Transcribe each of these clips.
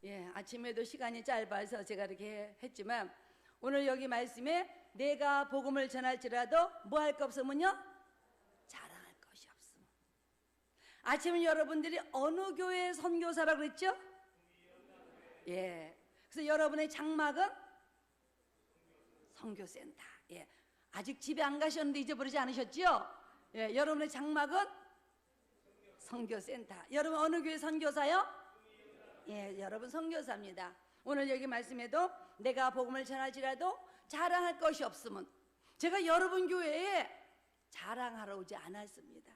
예, 아침에도 시간이 짧아서 제가 이렇게 했지만 오늘 여기 말씀에 내가 복음을 전할지라도 뭐 할 거 없으면요? 자랑할 것이 없으면. 아침은 여러분들이 어느 교회 선교사라고 그랬죠? 예. 그래서 여러분의 장막은 선교센터. 예. 아직 집에 안 가셨는데 잊어버리지 않으셨죠? 예. 여러분의 장막은 선교센터. 여러분 어느 교회 선교사요? 예, 여러분 선교사입니다. 오늘 여기 말씀에도 내가 복음을 전할지라도 자랑할 것이 없으면, 제가 여러분 교회에 자랑하러 오지 않았습니다.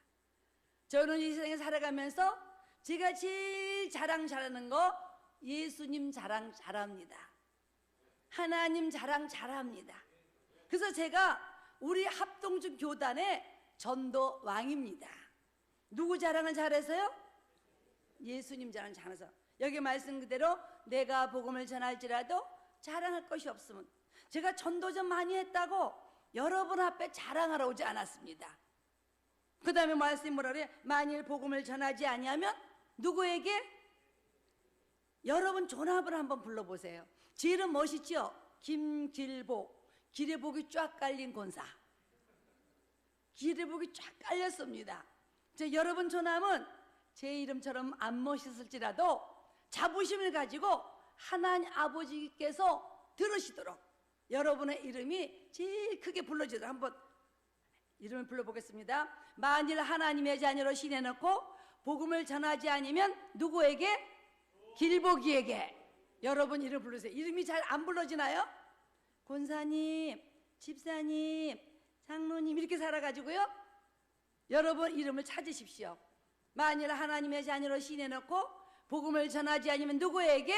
저는 이 세상에 살아가면서 제가 제일 자랑 잘하는 거 예수님 자랑 잘합니다. 하나님 자랑 잘합니다. 그래서 제가 우리 합동주 교단의 전도 왕입니다. 누구 자랑을 잘해서요? 예수님 자랑 잘해서. 여기 말씀 그대로 내가 복음을 전할지라도 자랑할 것이 없으면, 제가 전도 좀 많이 했다고 여러분 앞에 자랑하러 오지 않았습니다. 그 다음에 말씀이 뭐라 그래? 만일 복음을 전하지 아니하면 누구에게? 여러분 존합을 한번 불러보세요. 제 이름 멋있죠? 김길복. 길에 복이 쫙 깔린 권사. 길에 복이 쫙 깔렸습니다. 여러분 존합은 제 이름처럼 안 멋있을지라도 자부심을 가지고 하나님 아버지께서 들으시도록 여러분의 이름이 제일 크게 불러지도록 한번 이름을 불러보겠습니다. 만일 하나님의 자녀로 신해놓고 복음을 전하지 않으면 누구에게? 길보기에게. 여러분 이름 부르세요. 이름이 잘 안 불러지나요? 권사님, 집사님, 장로님 이렇게 살아가지고요, 여러분 이름을 찾으십시오. 만일 하나님의 자녀로 신해놓고 복음을 전하지 않으면 누구에게?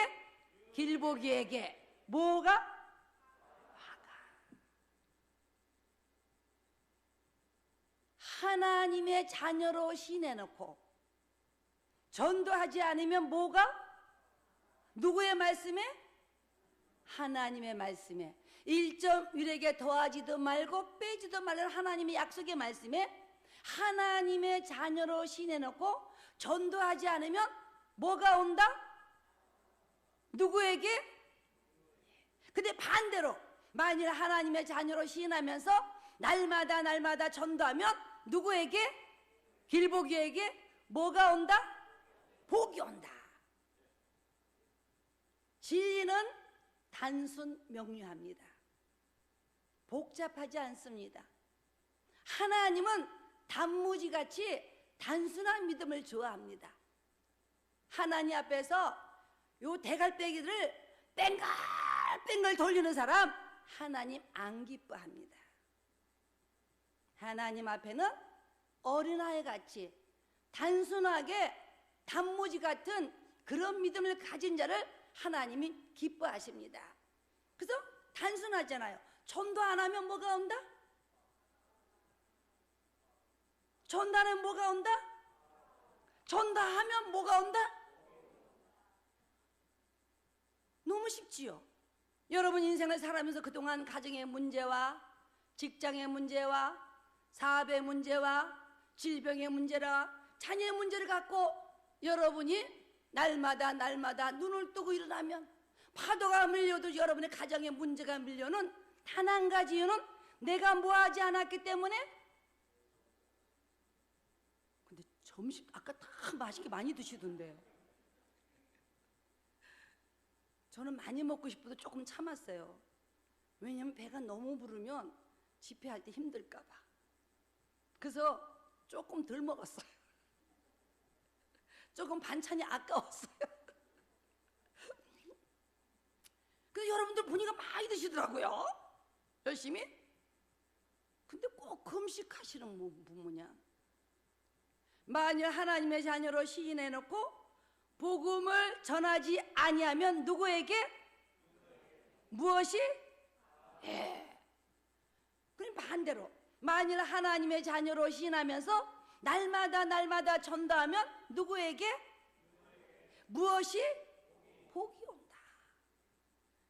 길보기에게. 뭐가? 화가. 하나님의 자녀로 신해놓고 전도하지 않으면 뭐가? 누구의 말씀에? 하나님의 말씀에. 1.1에게 더하지도 말고 빼지도 말라는 하나님의 약속의 말씀에 하나님의 자녀로 신해놓고 전도하지 않으면 뭐가 온다? 누구에게? 근데 반대로 만일 하나님의 자녀로 시인하면서 날마다 전도하면 누구에게? 길보기에게 뭐가 온다? 복이 온다. 진리는 단순 명료합니다. 복잡하지 않습니다. 하나님은 단무지같이 단순한 믿음을 좋아합니다. 하나님 앞에서 요 대갈배기를 뺑글뺑글 돌리는 사람 하나님 안 기뻐합니다. 하나님 앞에는 어린아이같이 단순하게 단무지 같은 그런 믿음을 가진 자를 하나님이 기뻐하십니다. 그래서 단순하잖아요. 전도 안 하면 뭐가 온다? 전도하면 뭐가 온다? 전도하면 뭐가 온다? 너무 쉽지요. 여러분 인생을 살아가면서 그동안 가정의 문제와 직장의 문제와 사업의 문제와 질병의 문제라 자녀의 문제를 갖고 여러분이 날마다 눈을 뜨고 일어나면 파도가 밀려도 여러분의 가정의 문제가 밀려는 단 한 가지 이유는 내가 뭐하지 않았기 때문에. 근데 점심 아까 다 맛있게 많이 드시던데요. 저는 많이 먹고 싶어도 조금 참았어요. 왜냐면 배가 너무 부르면 집회할 때 힘들까 봐. 그래서 조금 덜 먹었어요. 조금 반찬이 아까웠어요. 그래서 여러분들 보니까 많이 드시더라고요. 열심히. 근데 꼭 금식하시는 분 뭐냐? 만일 하나님의 자녀로 시인해놓고 복음을 전하지 아니하면 누구에게? 무엇이? 예. 그럼 반대로 만일 하나님의 자녀로 시인하면서 날마다 전도하면 누구에게? 무엇이? 복이 온다.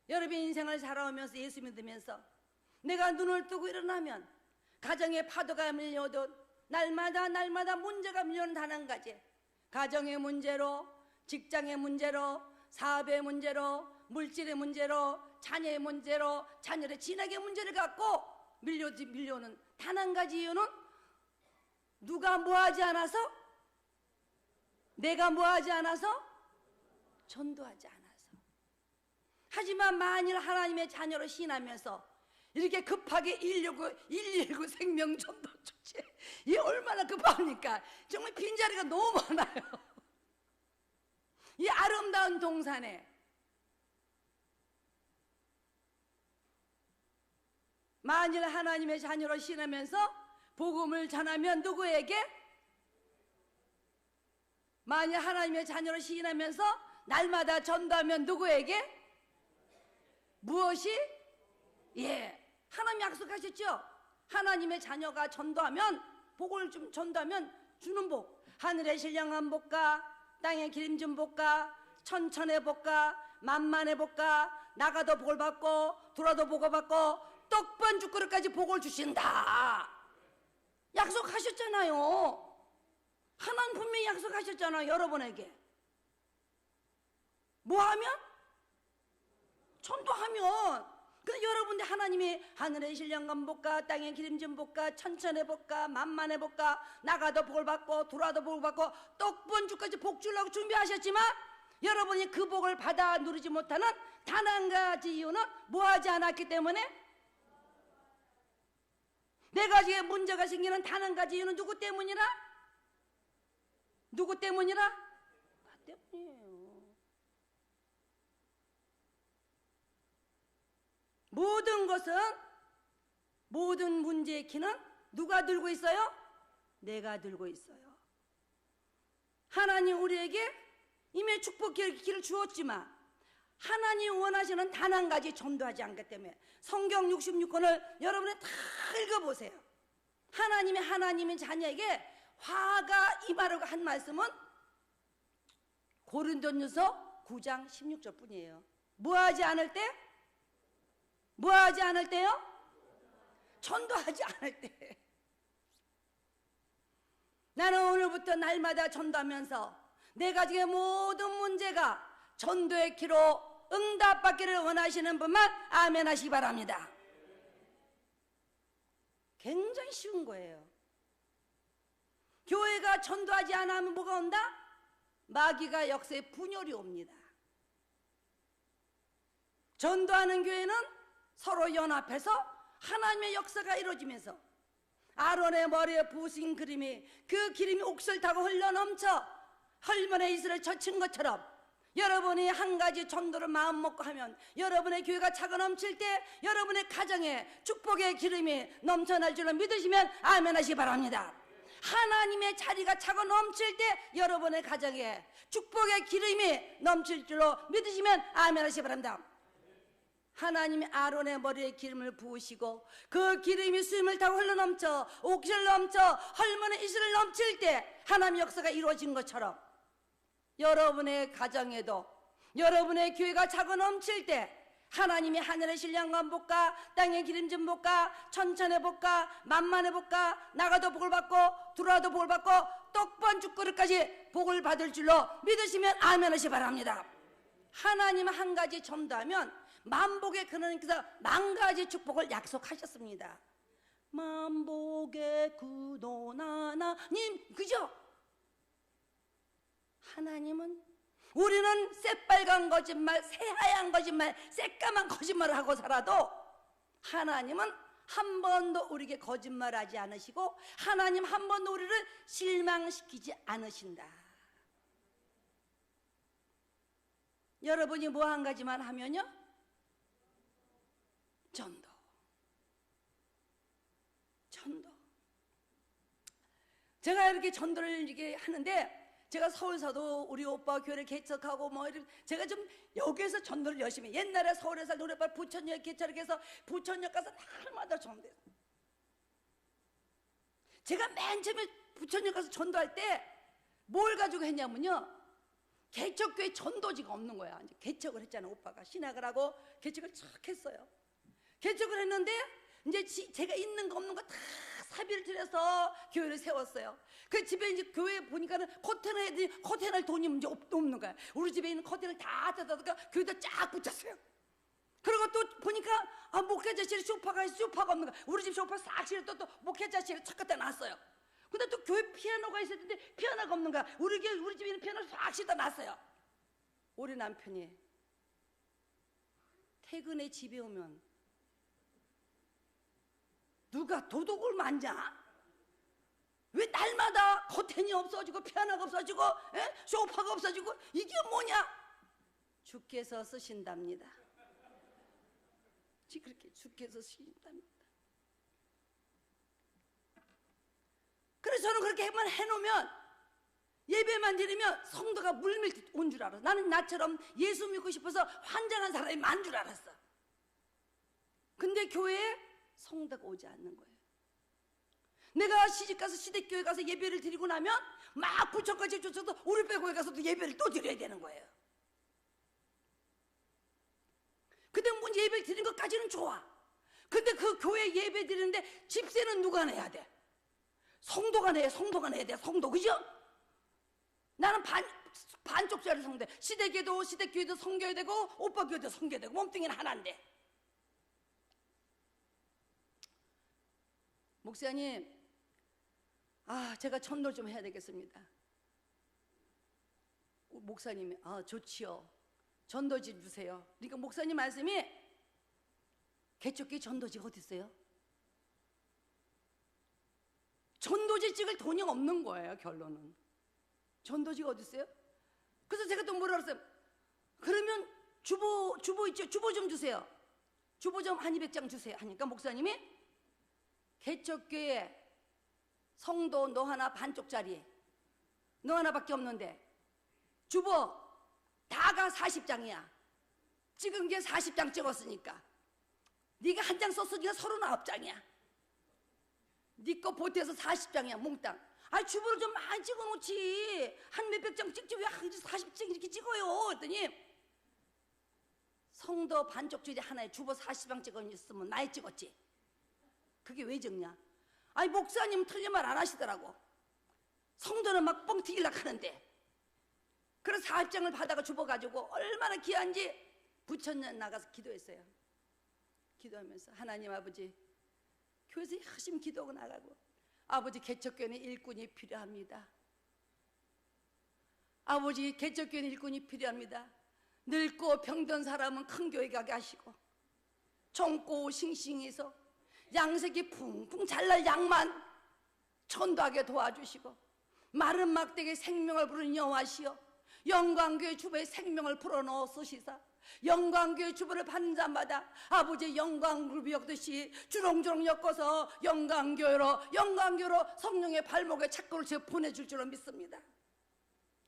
여러분 인생을 살아오면서 예수 믿으면서 내가 눈을 뜨고 일어나면 가정의 파도가 밀려도 날마다 문제가 밀려는 단 한 가지. 가정의 문제로, 직장의 문제로, 사업의 문제로, 물질의 문제로, 자녀의 문제로, 자녀의 진학의 문제를 갖고 밀려오는 단 한 가지 이유는 누가 뭐하지 않아서? 내가 뭐하지 않아서? 전도하지 않아서. 하지만 만일 하나님의 자녀로 시인하면서 이렇게 급하게 119 생명전도 조치, 이게 얼마나 급합니까? 정말 빈자리가 너무 많아요. 이 아름다운 동산에 만일 하나님의 자녀로 시인하면서 복음을 전하면 누구에게? 만일 하나님의 자녀로 시인하면서 날마다 전도하면 누구에게? 무엇이? 예, 하나님 약속하셨죠? 하나님의 자녀가 전도하면, 복을 좀 전도하면 주는 복, 하늘의 신령한 복과 땅의 기름진 복과 천천의 복과 만만의 복과 나가도 복을 받고 돌아도 복을 받고 떡번 죽그릇까지 복을 주신다. 약속하셨잖아요. 하나님 분명히 약속하셨잖아요. 여러분에게 뭐하면? 전도하면. 근데 여러분들 하나님이 하늘의 신령한 복과 땅의 기름진 복과 천천의 복과 만만의 복과 나가도 복을 받고 돌아도 복을 받고 떡번 죽까지 복 주려고 준비하셨지만 여러분이 그 복을 받아 누리지 못하는 단 한 가지 이유는 뭐하지 않았기 때문에? 네 가지의 문제가 생기는 단 한 가지 이유는 누구 때문이라? 누구 때문이라? 나 때문이에요. 모든 것은, 모든 문제의 키는 누가 들고 있어요? 내가 들고 있어요. 하나님 우리에게 이미 축복 길을 주었지만 하나님 원하시는 단 한 가지 전도하지 않기 때문에 성경 66권을 여러분이 다 읽어보세요. 하나님의 자녀에게 화가 임하라고 한 말씀은 고린도전서 9장 16절 뿐이에요. 뭐하지 않을 때? 뭐하지 않을 때요? 전도하지 않을 때. 나는 오늘부터 날마다 전도하면서 내 가족의 모든 문제가 전도의 키로 응답받기를 원하시는 분만 아멘 하시기 바랍니다. 굉장히 쉬운 거예요. 교회가 전도하지 않으면 뭐가 온다? 마귀가 역사에 분열이 옵니다. 전도하는 교회는 서로 연합해서 하나님의 역사가 이루어지면서 아론의 머리에 부으신 그림이, 그 기름이 옥설 타고 흘러넘쳐 헐몬의 이슬을 젖힌 것처럼 여러분이 한 가지 전도를 마음 먹고 하면 여러분의 교회가 차고 넘칠 때 여러분의 가정에 축복의 기름이 넘쳐날 줄로 믿으시면 아멘 하시기 바랍니다. 하나님의 자리가 차고 넘칠 때 여러분의 가정에 축복의 기름이 넘칠 줄로 믿으시면 아멘 하시기 바랍니다. 하나님이 아론의 머리에 기름을 부으시고 그 기름이 수임을 타고 흘러넘쳐 옥실 넘쳐 헐몬의 이슬을 넘칠 때 하나님의 역사가 이루어진 것처럼 여러분의 가정에도 여러분의 교회가 차고 넘칠 때 하나님이 하늘의 신령한 복과 땅의 기름진 복과 천천의 복과 만만의 복과 나가도 복을 받고 들어와도 복을 받고 떡번 죽그릇까지 복을 받을 줄로 믿으시면 아멘 하시기 바랍니다. 하나님 한 가지 전도하면 만복의 근원님께서 만 가지 축복을 약속하셨습니다. 만복의 근원 하나님, 그죠? 하나님은, 우리는 새빨간 거짓말, 새하얀 거짓말, 새까만 거짓말을 하고 살아도 하나님은 한 번도 우리에게 거짓말하지 않으시고 하나님 한 번도 우리를 실망시키지 않으신다. 여러분이 뭐 한 가지만 하면요, 전도. 제가 이렇게 전도를 이렇게 하는데, 제가 서울서도 우리 오빠 교회를 개척하고 뭐 이렇게 제가 좀 여기에서 전도를 열심히, 옛날에 서울에서 우리 오빠 부천역 개척해서 부천역 가서 날마다 전도해요. 제가 맨 처음에 부천역 가서 전도할 때 뭘 가지고 했냐면요, 개척교회 전도지가 없는 거야. 이제 개척을 했잖아. 오빠가 신학을 하고 개척을 착 했어요. 개척을 했는데 이제 제가 있는 거 없는 거 다 사비를 들여서 교회를 세웠어요. 그 집에 이제 교회 보니까는 커튼을 돈이 문제 없는 거야. 우리 집에 있는 커튼을 다 뜯어다가 교회에다 쫙 붙였어요. 그리고 또 보니까 목회자실에 소파가 없는 거야. 우리 집 소파 싹 실어 또 목회자실에 첫 갖다 놨어요. 근데 또 교회 피아노가 있었는데 피아노가 없는 거야. 우리 집에 있는 피아노를 싹 실어 놨어요. 우리 남편이 퇴근에 집에 오면 누가 도둑을 만져? 왜 날마다 커튼이 없어지고 피아노가 없어지고 소파가 없어지고 이게 뭐냐? 주께서 쓰신답니다. 그렇게 주께서 쓰신답니다. 그래서 저는 그렇게만 해놓으면 예배만 드리면 성도가 물밀듯 온 줄 알아. 나는 나처럼 예수 믿고 싶어서 환장한 사람이 많은 줄 알았어. 근데 교회에 성도가 오지 않는 거예요. 내가 시집가서 시댁교회 가서 예배를 드리고 나면 막 부처까지 쫓아서 우리 교회 가서도 예배를 또 드려야 되는 거예요. 근데 뭐 예배 드리는 것까지는 좋아. 근데 그 교회 예배 드리는데 집세는 누가 내야 돼? 성도가 내야 돼. 성도, 그죠? 나는 반쪽짜리 성도. 시댁교회도 섬겨야 되고 오빠 교회도 섬겨야 되고 몸뚱이는 하나인데. 목사님, 제가 전도를 좀 해야 되겠습니다. 목사님이 좋지요. 전도지 주세요. 그러니까 목사님 말씀이 개척교회 전도지가 어디 있어요? 전도지 찍을 돈이 없는 거예요. 결론은 전도지가 어디 있어요? 그래서 제가 또 뭐라 그랬어요? 그러면 주보 있죠? 주보 좀 주세요. 주보 좀 한 200장 주세요 하니까 목사님이 개척교회 성도 너 하나 반쪽짜리 너 하나밖에 없는데 주보 다가 40장이야. 찍은 게 40장 찍었으니까 네가 한 장 썼으니까 39장이야. 네 거 보태서 40장이야 몽땅. 주보를 좀 많이 찍어놓지. 한 몇백 장 찍지 왜 40장 이렇게 찍어요? 그랬더니 성도 반쪽짜리 하나에 주보 40장 찍었으면 많이 찍었지. 그게 왜 적냐? 목사님 틀린 말 안 하시더라고. 성도는 막 뻥 튀기려고 하는데. 그래서 40장을 받아가 주워가지고 얼마나 귀한지 부천년 나가서 기도했어요. 기도하면서 하나님 아버지 교회에서 열심히 기도하고 나가고 아버지 개척교회는 일꾼이 필요합니다. 아버지 개척교회는 일꾼이 필요합니다. 늙고 병든 사람은 큰 교회 가게 하시고 젊고 싱싱해서 양색이 풍풍 잘날 양만 전도하게 도와주시고 마른 막대기에 생명을 부르는 여호와시여 영광교회 주보에 생명을 불어넣어 쓰시사 영광교회 주보를 받는 자마다 아버지의 영광을 엮듯이 주렁주렁 엮어서 영광교회로 성령의 발목에 착고를 제가 보내줄 줄로 믿습니다.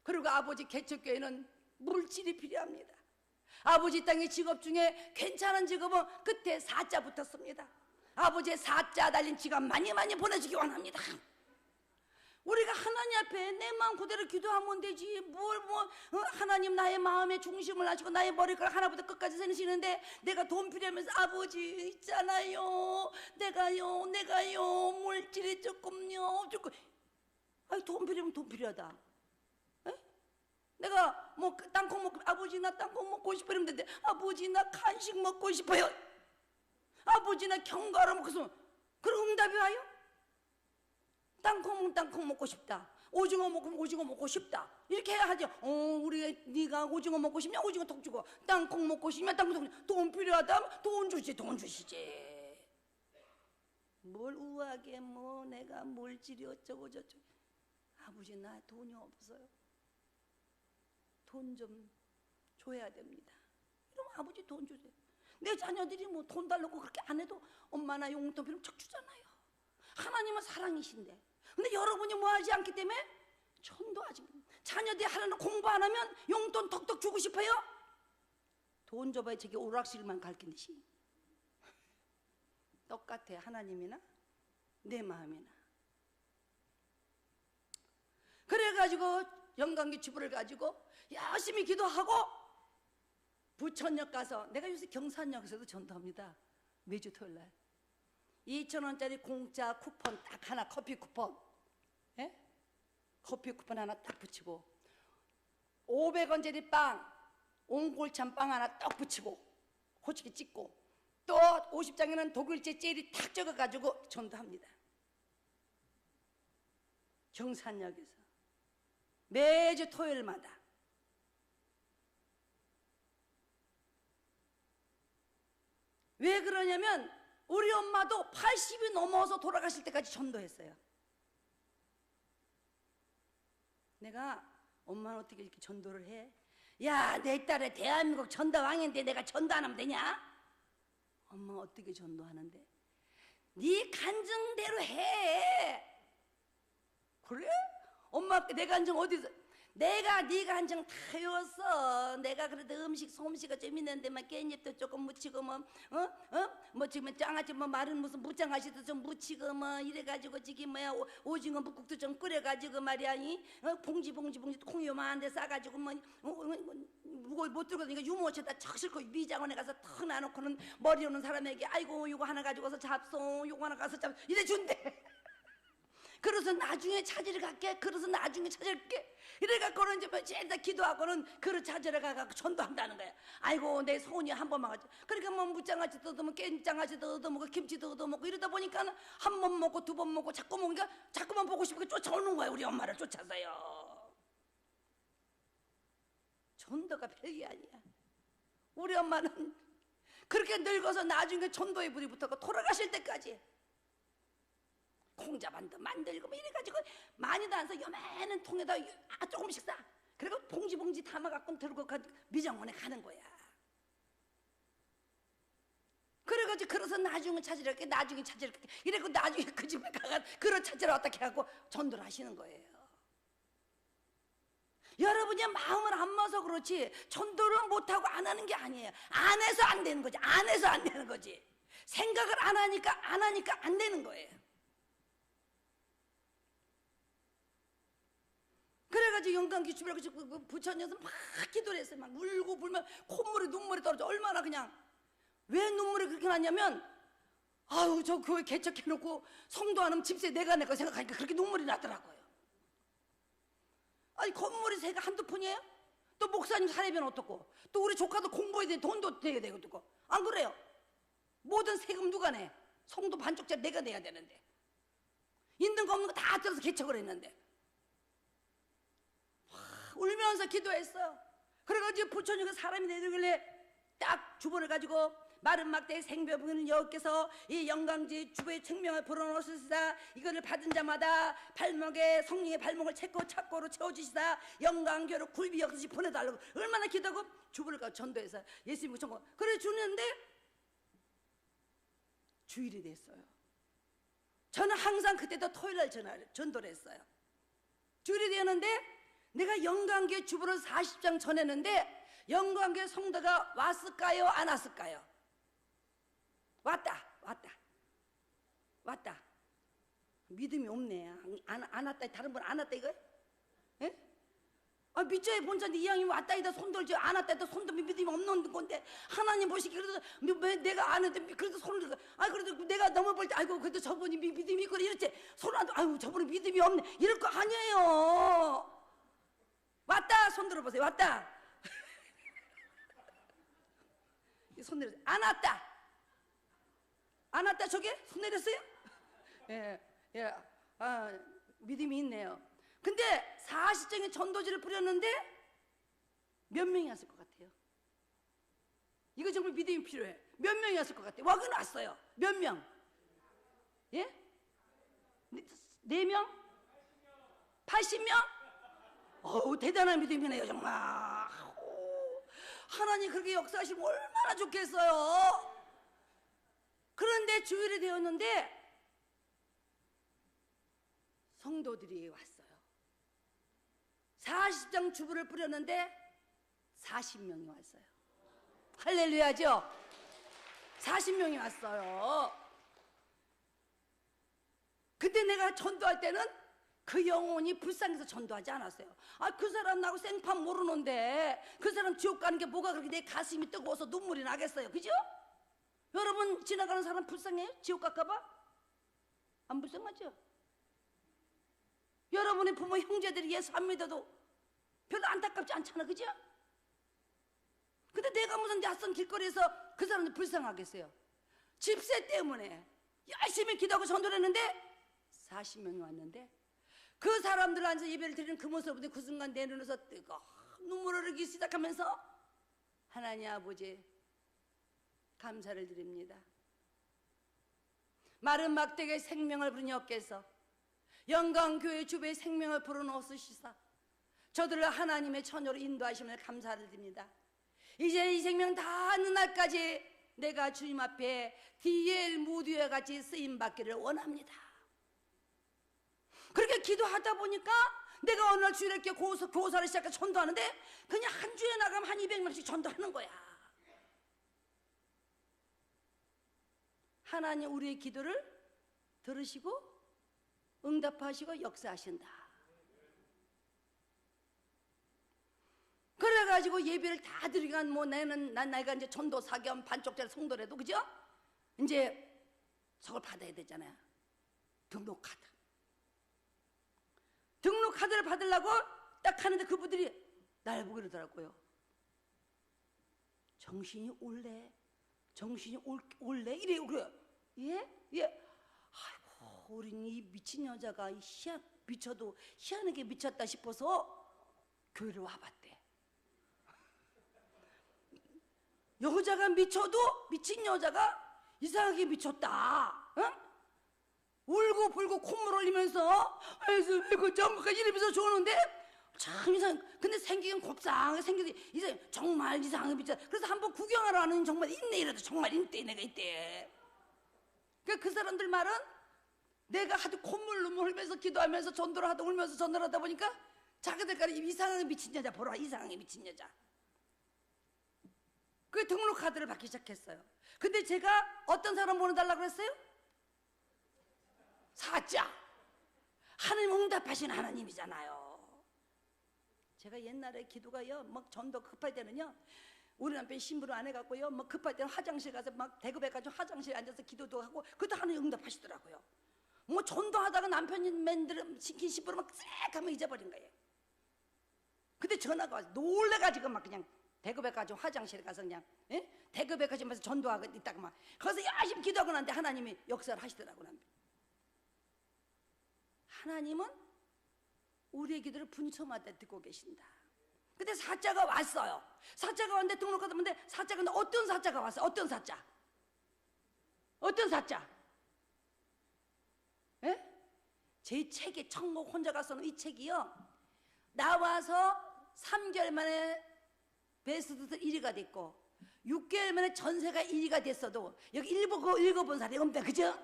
그리고 아버지 개척교회는 물질이 필요합니다. 아버지 땅의 직업 중에 괜찮은 직업은 끝에 4자 붙었습니다. 아버지의 4자 달린 지갑 많이 보내주기 원합니다. 우리가 하나님 앞에 내 마음 그대로 기도하면 되지. 하나님 나의 마음의 중심을 아시고 나의 머리카락 하나부터 끝까지 세우시는데 내가 돈 필요하면서 아버지 있잖아요. 내가요 물질이 조금 돈 필요하면 돈 필요하다. 에? 내가 땅콩 먹고 아버지 나 땅콩 먹고 싶어 이러면 아버지 나 간식 먹고 싶어요. 아버지 나 견과류 먹고 싶어. 그럼 응답이 와요? 땅콩 먹고 싶다. 오징어 먹고 싶다. 이렇게 해야 하죠. 네가 오징어 먹고 싶냐? 오징어 톡 주고. 땅콩 먹고 싶냐? 땅콩 톡. 돈 필요하다면 돈 주시지. 뭘 우아하게 내가 물질이 어쩌고 저쩌고. 아버지 나 돈이 없어요. 돈 좀 줘야 됩니다. 그럼 아버지 돈 주세요. 내 자녀들이 돈 달라고 그렇게 안 해도 엄마 나 용돈 필요하면 척 주잖아요. 하나님은 사랑이신데. 근데 여러분이 하지 않기 때문에 전도하지. 자녀들이 하나는 공부 안 하면 용돈 톡톡 주고 싶어요? 돈 줘봐야 저게 오락실만 가르치듯이. 똑같아. 하나님이나 내 마음이나. 그래가지고 영광기 주부를 가지고 열심히 기도하고 부천역 가서 내가 요새 경산역에서도 전도합니다. 매주 토요일날 2,000원짜리 공짜 쿠폰 딱 하나, 커피 쿠폰. 예? 커피 쿠폰 하나 딱 붙이고 500원짜리 빵, 옹골찬 빵 하나 딱 붙이고 호치기 찍고 또 50장에는 독일제 젤이 탁 적어가지고 전도합니다. 경산역에서 매주 토요일마다. 왜 그러냐면 우리 엄마도 80이 넘어서 돌아가실 때까지 전도했어요. 내가 엄마는 어떻게 이렇게 전도를 해? 야, 내 딸에 대한민국 전도왕인데 내가 전도 안 하면 되냐? 엄마 어떻게 전도하는데? 네 간증대로 해. 그래? 엄마 내 간증 어디서? 내가 네 간증 다 외웠어. 내가 그래도 음식 솜씨가 좀 있는데 막 깻잎도 조금 묻히고 뭐 지금 장아찌 뭐 마른 무슨 무장아찌도 좀 묻히고 뭐 이래가지고 지금 뭐야 오징어 묵국도 좀 끓여가지고 말이야 봉지 콩 요만한데 싸가지고 무거울 못 들고 다니까 유모차에다 척 싣고 미장원에 가서 턱 놔놓고는 머리 오는 사람에게 아이고 요거 하나 가지고서 잡송 요거 하나 가서 잡 이래 준대. 그래서 나중에 찾으러 갈게. 그래서 나중에 찾을게. 이래갖고는 이제 맨날 기도하고는 그릇 찾으러 가갖고 전도한다는 거야. 아이고 내 손이 한 번만 가지. 그러니까 뭐 무장아찌도 얻어먹고 깻장아찌도 얻어먹고 김치도 얻어먹고 이러다 보니까 한 번 먹고 두 번 먹고 자꾸 먹으니까 자꾸만 보고 싶으니까 쫓아오는 거야. 우리 엄마를 쫓아서요. 전도가 별게 아니야. 우리 엄마는 그렇게 늙어서 나중에 전도에 불이 붙었고 돌아가실 때까지 콩자반도 만들고 뭐 이래가지고 많이도 안 사 요만한 통에다 조금씩 싸. 그리고 봉지 담아갖고 들고 미장원에 가는 거야. 그래가지고 그래서 나중에 찾으러 갈게. 나중에 찾으러 갈게. 이래고 나중에 그 집에 가가 그걸 찾으러 어떻게 하고 전도를 하시는 거예요. 여러분이 마음을 안 먹어서 그렇지 전도를 못하고 안 하는 게 아니에요. 안 해서 안 되는 거지. 안 해서 안 되는 거지. 생각을 안 하니까 안 되는 거예요. 그래가지고 영광기 주변에 부처님께서 막 기도를 했어요. 막 울고 불면 콧물이 눈물이 떨어져. 얼마나 그냥 왜 눈물이 그렇게 났냐면 아유 저 교회 개척해놓고 성도 안 하면 집세 내가 낼 거 생각하니까 그렇게 눈물이 나더라고요. 아니 건물이 세가 한두 푼이에요? 또 목사님 사례비는 어떻고 또 우리 조카도 공부해야 돼. 돈도 내야 되고 어떻고 안 그래요? 모든 세금 누가 내? 성도 반쪽짜리 내가 내야 되는데 있는 거 없는 거 다 들어서 개척을 했는데 울면서 기도했어요. 그래가지고 부처님께서 사람이 내리길래 딱 주본을 가지고 마른 막대에 생벼분은 여호께서 이 영광지 주부의 책명을 불어넣으시다. 이거를 받은 자마다 발목에 성령의 발목을 착고로 채워주시다. 영광교로 굴비 역시 보내달라고 얼마나 기도하고 주부를 가지고 전도해서 예수님 전거 그래 주는데 주일이 됐어요. 저는 항상 그때도 토요일날 전도를 했어요. 주일이 되었는데 내가 영광교회 주부를 40장 전했는데 영광교회 성도가 왔을까요? 안 왔을까요? 왔다. 믿음이 없네. 안 왔다. 다른 분 안 왔다 이거? 예? 아 밑자에 본자인데 이 양이 왔다 이다 손들지 안 왔다 이다 손도 믿음이 없는 건데 하나님 보시기 그래도 내가 아는데 그래도 손을 아 그래도 내가 넘어볼 때 아이고 그래도 저분이 믿음이 있고 이랬지 손 안 아이고 저분이 믿음이 없네 이럴 거 아니에요. 왔다 손 들어보세요. 왔다. 손 내렸어요. 안 왔다 저게 손 내렸어요? 예, 믿음이 있네요. 근데 40장의 전도지를 뿌렸는데 몇 명이 왔을 것 같아요? 이거 정말 믿음이 필요해. 몇 명이 왔을 것 같아요? 와그는 왔어요. 몇 명? 예? 4명? 80명? 어우 대단한 믿음이네요 정말. 하나님 그렇게 역사하시면 얼마나 좋겠어요. 그런데 주일이 되었는데 성도들이 왔어요. 40장 주부를 뿌렸는데 40명이 왔어요. 할렐루야죠. 40명이 왔어요. 근데 내가 전도할 때는 그 영혼이 불쌍해서 전도하지 않았어요. 그 사람 나하고 생판 모르는데 그 사람 지옥 가는 게 뭐가 그렇게 내 가슴이 뜨거워서 눈물이 나겠어요. 그죠? 여러분 지나가는 사람 불쌍해요? 지옥 갈까봐? 안 불쌍하죠? 여러분의 부모 형제들이 예수 안 믿어도 별로 안타깝지 않잖아, 그죠? 근데 내가 무슨 낯선 길거리에서 그 사람들 불쌍하겠어요? 집세 때문에 열심히 기도하고 전도를 했는데 40명이 왔는데 그 사람들 앉아서 예배를 드리는 그 모습을 보니 그 순간 내 눈에서 눈물을 흘리기 시작하면서 하나님 아버지 감사를 드립니다. 마른 막대기에 생명을 부른 여께서 영광교회 주변에 생명을 불어넣으시사 저들을 하나님의 처녀로 인도하심을 감사를 드립니다. 이제 이 생명 닿는 날까지 내가 주님 앞에 디엘 무드와 같이 쓰임받기를 원합니다. 그렇게 기도하다 보니까 내가 어느 날 주일에 교사를 시작해서 전도하는데 그냥 한 주에 나가면 한 200명씩 전도하는 거야. 하나님 우리의 기도를 들으시고 응답하시고 역사하신다. 그래가지고 예배를 다 드리고 뭐 내가 이제 전도 사겸 반쪽짜리 성도래도 그죠? 이제 저걸 받아야 되잖아요. 등록카드를 받으려고 딱 하는데 그분들이 날 보고 이러더라고요. 정신이 올래? 정신이 올래? 이래요. 그래요. 예? 예. 아이고, 우린 이 미친 여자가 미쳐도 희한하게 미쳤다 싶어서 교회를 와봤대. 여자가 미쳐도 미친 여자가 이상하게 미쳤다. 응? 울고 불고 콧물 흘리면서 그 정말 이러면서 좋은데 참 이상. 근데 생기긴 곱상하게 생기지 이상 정말 이상하게 미쳤다. 그래서 한번 구경하러 가는 정말 있네 이래도 정말 있대 내가 있대. 그 사람들 말은 내가 하도 콧물 흘리면서 기도하면서 전도를 하다 울면서 전도를 하다 보니까 자기들까지 이상하게 미친 여자 보러 와. 이상하게 미친 여자. 그 등록 카드를 받기 시작했어요. 근데 제가 어떤 사람 보내달라고 그랬어요? 사자. 하나님 응답하신 하나님이잖아요. 제가 옛날에 기도가요 막 전도 급할 때는요 우리 남편이 신부를 안 해갖고요 막 급할 때는 화장실 가서 막 대급해가지고 화장실에 앉아서 기도도 하고 그것도 하나님 응답하시더라고요. 뭐 전도하다가 남편이 시킨 신부를 막 싹 하면 잊어버린 거예요. 근데 전화가 와서 놀래가지고 막 그냥 대급해가지고 화장실에 가서 그냥 대급해가지고 전도하고 있다가 막 거기서 열심히 기도하고 났는데 하나님이 역사를 하시더라고요. 하나님은 우리의 기도를 분초마다 듣고 계신다. 근데 사자가 왔어요. 사자가 왔는데 등록하다 보는데 사자가 어떤 사자가 왔어요? 어떤 사자? 어떤 사자? 예? 제 책에 천국 혼자가 써놓은 이 책이요 나와서 3개월 만에 베스트셀러 1위가 됐고 6개월 만에 전세가 1위가 됐어도 여기 읽어본 사람이 없다. 그죠?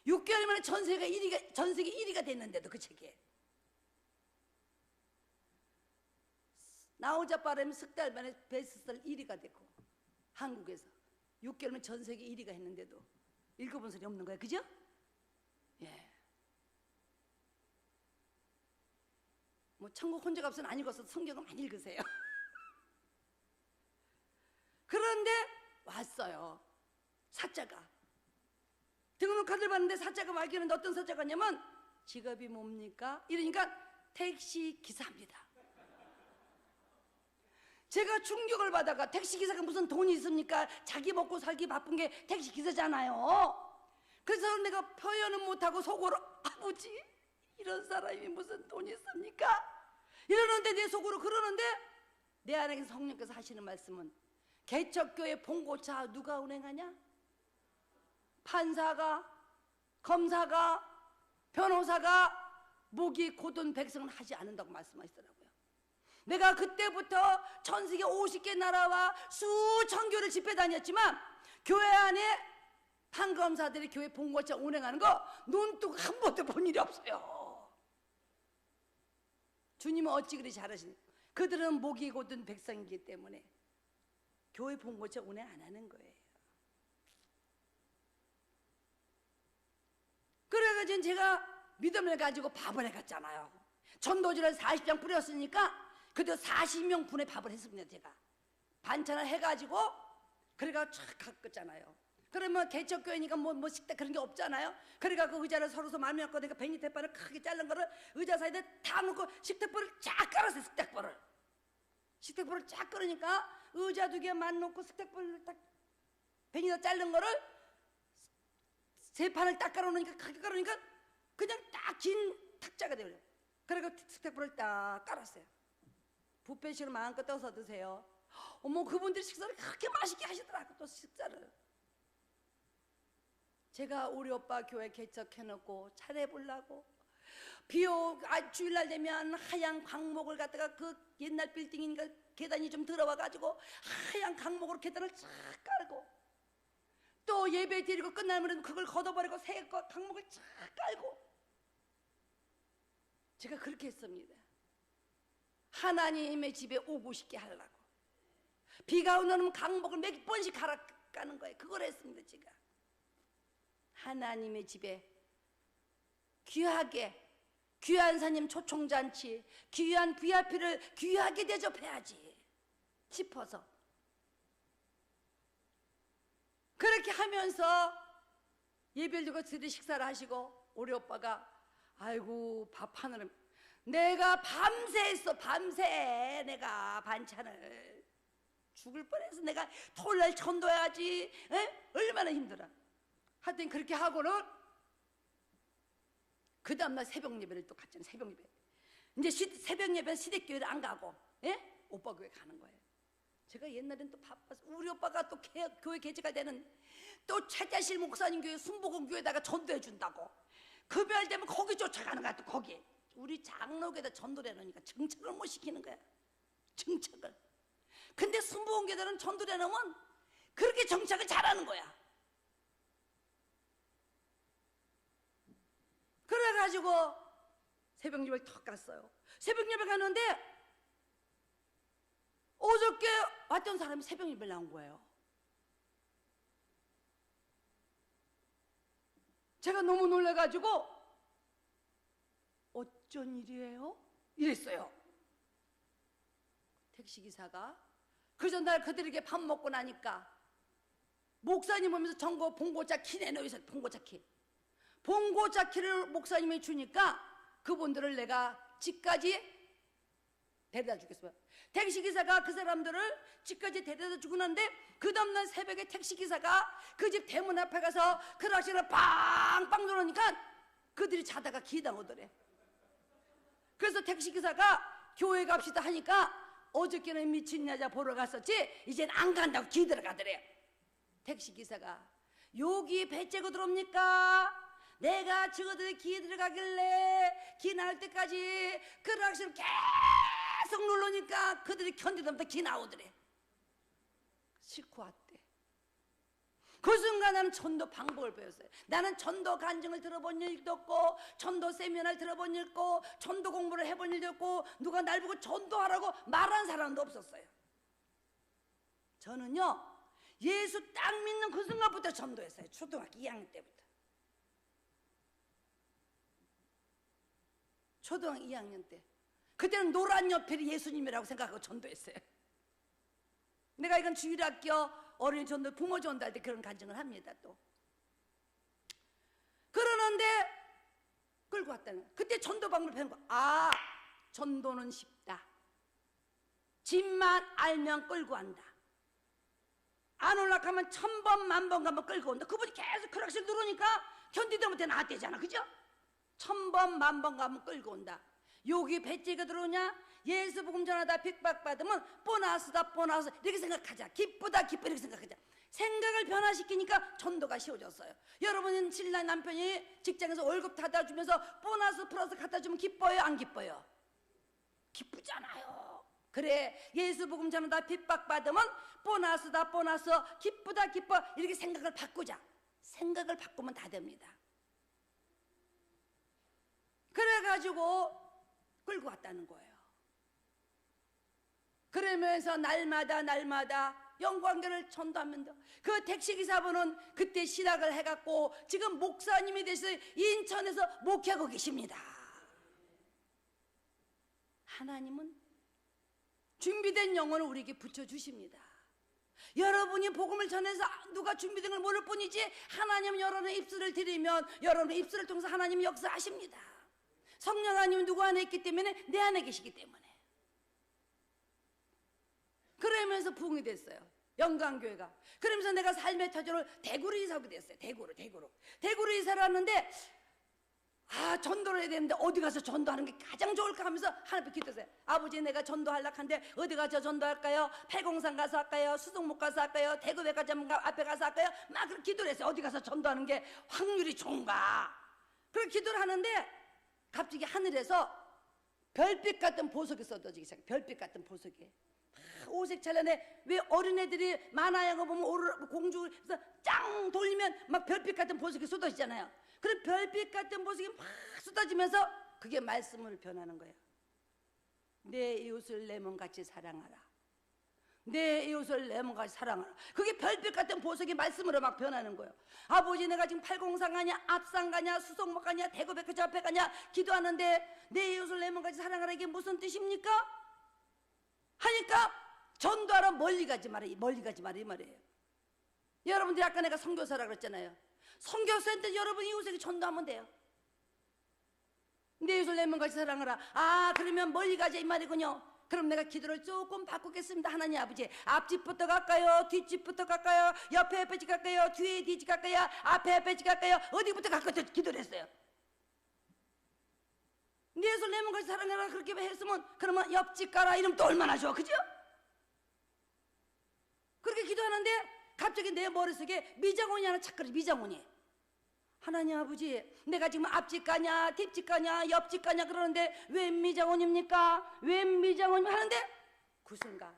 6개월 만에 전세계 1위가 됐는데도 그 책에 나오자 빠르면 석 달 만에 베스트셀러 1위가 됐고 한국에서 6개월 만에 전세계 1위가 했는데도 읽어본 사람이 없는 거예요. 그죠? 예. 뭐 천국 혼자가 없으면 안 읽어서 성경을 많이 읽으세요. 그런데 왔어요. 사자가 등록카드를 받는데 사자가 와기는 어떤 사자가 왔냐면 직업이 뭡니까? 이러니까 택시 기사입니다. 제가 충격을 받아가 택시 기사가 무슨 돈이 있습니까? 자기 먹고 살기 바쁜 게 택시 기사잖아요. 그래서 내가 표현은 못하고 속으로 아버지 이런 사람이 무슨 돈이 있습니까? 이러는데 내 속으로 그러는데 내 안에 성령께서 하시는 말씀은 개척교회 봉고차 누가 운행하냐? 판사가, 검사가, 변호사가 목이 곧은 백성은 하지 않는다고 말씀하시더라고요. 내가 그때부터 전 세계 50개 나라와 수천 교회를 집회 다녔지만 교회 안에 판검사들이 교회 봉고차 운행하는 거 눈뜨고 한 번도 본 일이 없어요. 주님은 어찌 그리 잘하시는? 그들은 목이 곧은 백성이기 때문에 교회 봉고차 운행 안 하는 거예요. 그래가지고 제가 믿음을 가지고 밥을 해갔잖아요. 전도지를 40장 뿌렸으니까 그때 40명 분의 밥을 했습니다. 제가 반찬을 해가지고 그래가 촥 갔잖아요. 그러면 개척교회니까 뭐 식탁 그런 게 없잖아요. 그러니까 그 의자를 서로서 마음이 갖고 내가 뱅이 대파를 크게 자른 거를 의자 사이에 다 놓고 식탁보를 쫙 깔았어요. 식탁보를 쫙 깔으니까 의자 2개 맞놓고 식탁보를 딱 뱅이다 자른 거를 3판을 딱 깔아놓으니까 크게 깔으니까 그냥 딱 긴 탁자가 되어요. 그리고 식탁보를 딱 깔았어요. 뷔페식으로 마음껏 떠서 드세요. 어머, 그분들이 식사를 그렇게 맛있게 하시더라고. 또 식사를 제가 우리 오빠 교회 개척해놓고 차려보려고 주일날 되면 하얀 광목을 갖다가 그 옛날 빌딩이니까 계단이 좀 들어와가지고 하얀 광목으로 계단을 쫙 깔고 또 예배 드리고 끝나면 그걸 걷어버리고 새 광목을 쫙 깔고 제가 그렇게 했습니다. 하나님의 집에 오고 싶게 하려고. 비가 오면 강목을 몇 번씩 갈아 까는 거예요. 그걸 했습니다. 제가 하나님의 집에 귀하게 귀한 사님 초청잔치 귀한 VIP를 귀하게 대접해야지 싶어서 그렇게 하면서 예배를 드리고 드리 식사를 하시고 우리 오빠가 아이고 밥 하느라 내가 밤새 했어. 밤새 내가 반찬을 죽을 뻔해서 내가 토요일날 전도해야지. 얼마나 힘들어. 하여튼 그렇게 하고는 그 다음날 새벽 예배를 또 갔잖아요. 새벽 예배. 이제 새벽 예배는 시댁교회를 안 가고 오빠 교회 가는 거예요. 제가 옛날엔 또 바빠서 우리 오빠가 또 교회 개척할 때는 또 최자실 목사님 교회 순복음 교회에다가 전도해 준다고 금요일 되면 거기 쫓아가는 거야. 또 거기 우리 장로교에다 전도를 해놓으니까 정착을 못 시키는 거야. 정착을. 근데 순복음 교회들은 전도를 해놓으면 그렇게 정착을 잘하는 거야. 그래가지고 새벽 예배를 턱 갔어요. 새벽 예배 가는데 어저께 왔던 사람이 새벽 예배를 나온 거예요. 제가 너무 놀라가지고 어쩐 일이에요? 이랬어요. 택시기사가 그 전날 그들에게 밥 먹고 나니까 목사님 오면서 전거 봉고차 키 내놓으세요. 봉고차 키. 봉고차 키를 목사님이 주니까 그분들을 내가 집까지 데려다 주겠어요. 택시기사가 그 사람들을 집까지 데려다 주고 난데 그 다음날 새벽에 택시기사가 그 집 대문 앞에 가서 크락시를 빵빵 누르니까 그들이 자다가 기당 오더래. 그래서 택시기사가 교회 갑시다 하니까 어저께는 미친 여자 보러 갔었지 이젠 안 간다고 기 들어가더래요. 택시기사가 여기 배 째고 들어옵니까? 내가 저들이 기 들어가길래 기 나올 때까지 크락시를 계속 누르니까 그들이 견디다 못해 기 나오더래. 싣고 왔대. 그 순간 나는 전도 방법을 배웠어요. 나는 전도 간증을 들어본 일도 없고 전도 세미나를 들어본 일 없고 전도 공부를 해본 일도 없고 누가 날 보고 전도하라고 말한 사람도 없었어요. 저는요 예수 딱 믿는 그 순간부터 전도했어요. 초등학교 2학년 때부터. 초등학교 2학년 때 그때는 노란 옆에 예수님이라고 생각하고 전도했어요. 내가 이건 주일학교 어린이 전도 부모 전도할 때 그런 간증을 합니다. 또 그러는데 끌고 왔다는 거야. 그때 전도 방법을 배운 거야. 아, 전도는 쉽다. 집만 알면 끌고 간다. 안 올라가면 1000번 만번 가면 끌고 온다. 그분이 계속 크락실 누르니까 견디다 못해 나왔대잖아. 그죠? 1000번 만번 가면 끌고 온다. 여기 배째가 들어오냐? 예수 복음 전하다 핍박받으면 보너스다 보너스 이렇게 생각하자. 기쁘다 기쁘다 이렇게 생각하자. 생각을 변화시키니까 전도가 쉬워졌어요. 여러분은 신랑 남편이 직장에서 월급 타다 주면서 보너스 플러스 갖다 주면 기뻐요 안 기뻐요? 기쁘잖아요. 그래 예수 복음 전하다 핍박받으면 보너스다 보너스 기쁘다 기뻐 이렇게 생각을 바꾸자. 생각을 바꾸면 다 됩니다. 그래가지고 끌고 왔다는 거예요. 그러면서 날마다 영광교를 전도하면서 그 택시기사분은 그때 신학을 해갖고 지금 목사님이 돼서 인천에서 목회하고 계십니다. 하나님은 준비된 영혼을 우리에게 붙여주십니다. 여러분이 복음을 전해서 누가 준비된 걸 모를 뿐이지 하나님은 여러분의 입술을 들이면 여러분의 입술을 통해서 하나님이 역사하십니다. 성령 하나님은 누구 안에 있기 때문에 내 안에 계시기 때문에. 그러면서 부흥이 됐어요. 영광교회가. 그러면서 내가 삶의 터전을 대구로 이사하게 됐어요. 대구로 이사를 왔는데 전도를 해야 되는데 어디 가서 전도하는 게 가장 좋을까 하면서 하나님께 기도했어요. 아버지, 내가 전도하려고 하는데 어디 가서 전도할까요? 팔공산 가서 할까요? 수성목 가서 할까요? 대구백화점 앞에 가서 할까요? 막 그렇게 기도를 했어요. 어디 가서 전도하는 게 확률이 좋은가? 그렇게 기도를 하는데 갑자기 하늘에서 별빛 같은 보석이 쏟아지기 시작해요. 별빛 같은 보석이. 오색 찬란해. 왜 어린애들이 만화영화 보면 공주에서 짱 돌리면 막 별빛 같은 보석이 쏟아지잖아요. 그런 별빛 같은 보석이 막 쏟아지면서 그게 말씀으로 변하는 거예요. 내 이웃을 내 몸같이 사랑하라. 내 이웃을 내 몸같이 사랑하라. 그게 별빛 같은 보석이 말씀으로 막 변하는 거예요. 아버지, 내가 지금 팔공산 가냐, 앞산 가냐, 수성목 가냐, 대구백화점 앞에 가냐 기도하는데 내 이웃을 내 몸같이 사랑하라. 이게 무슨 뜻입니까? 하니까 전도하러 멀리 가지 마라 이 말이에요. 여러분들이 아까 내가 선교사라고 그랬잖아요. 선교사한테 여러분 이웃에게 전도하면 돼요. 내 이웃을 내 몸같이 사랑하라. 그러면 멀리 가자 이 말이군요. 그럼 내가 기도를 조금 바꾸겠습니다. 하나님 아버지, 앞집부터 갈까요? 뒷집부터 갈까요? 옆에 집 갈까요? 뒤에 뒤집 갈까요? 앞에 집 갈까요? 어디부터 갈까요? 기도를 했어요. 내 이웃을 내 몸같이 사랑하라 그렇게 했으면 그러면 옆집 가라 이러면 또 얼마나 좋아, 그죠? 그렇게 기도하는데 갑자기 내 머릿속에 미장원이 하나 착각이. 미장원이, 하나님 아버지, 내가 지금 앞집 가냐 뒷집 가냐 옆집 가냐 그러는데 웬 미장원입니까? 웬 미장원이 하는데 그 순간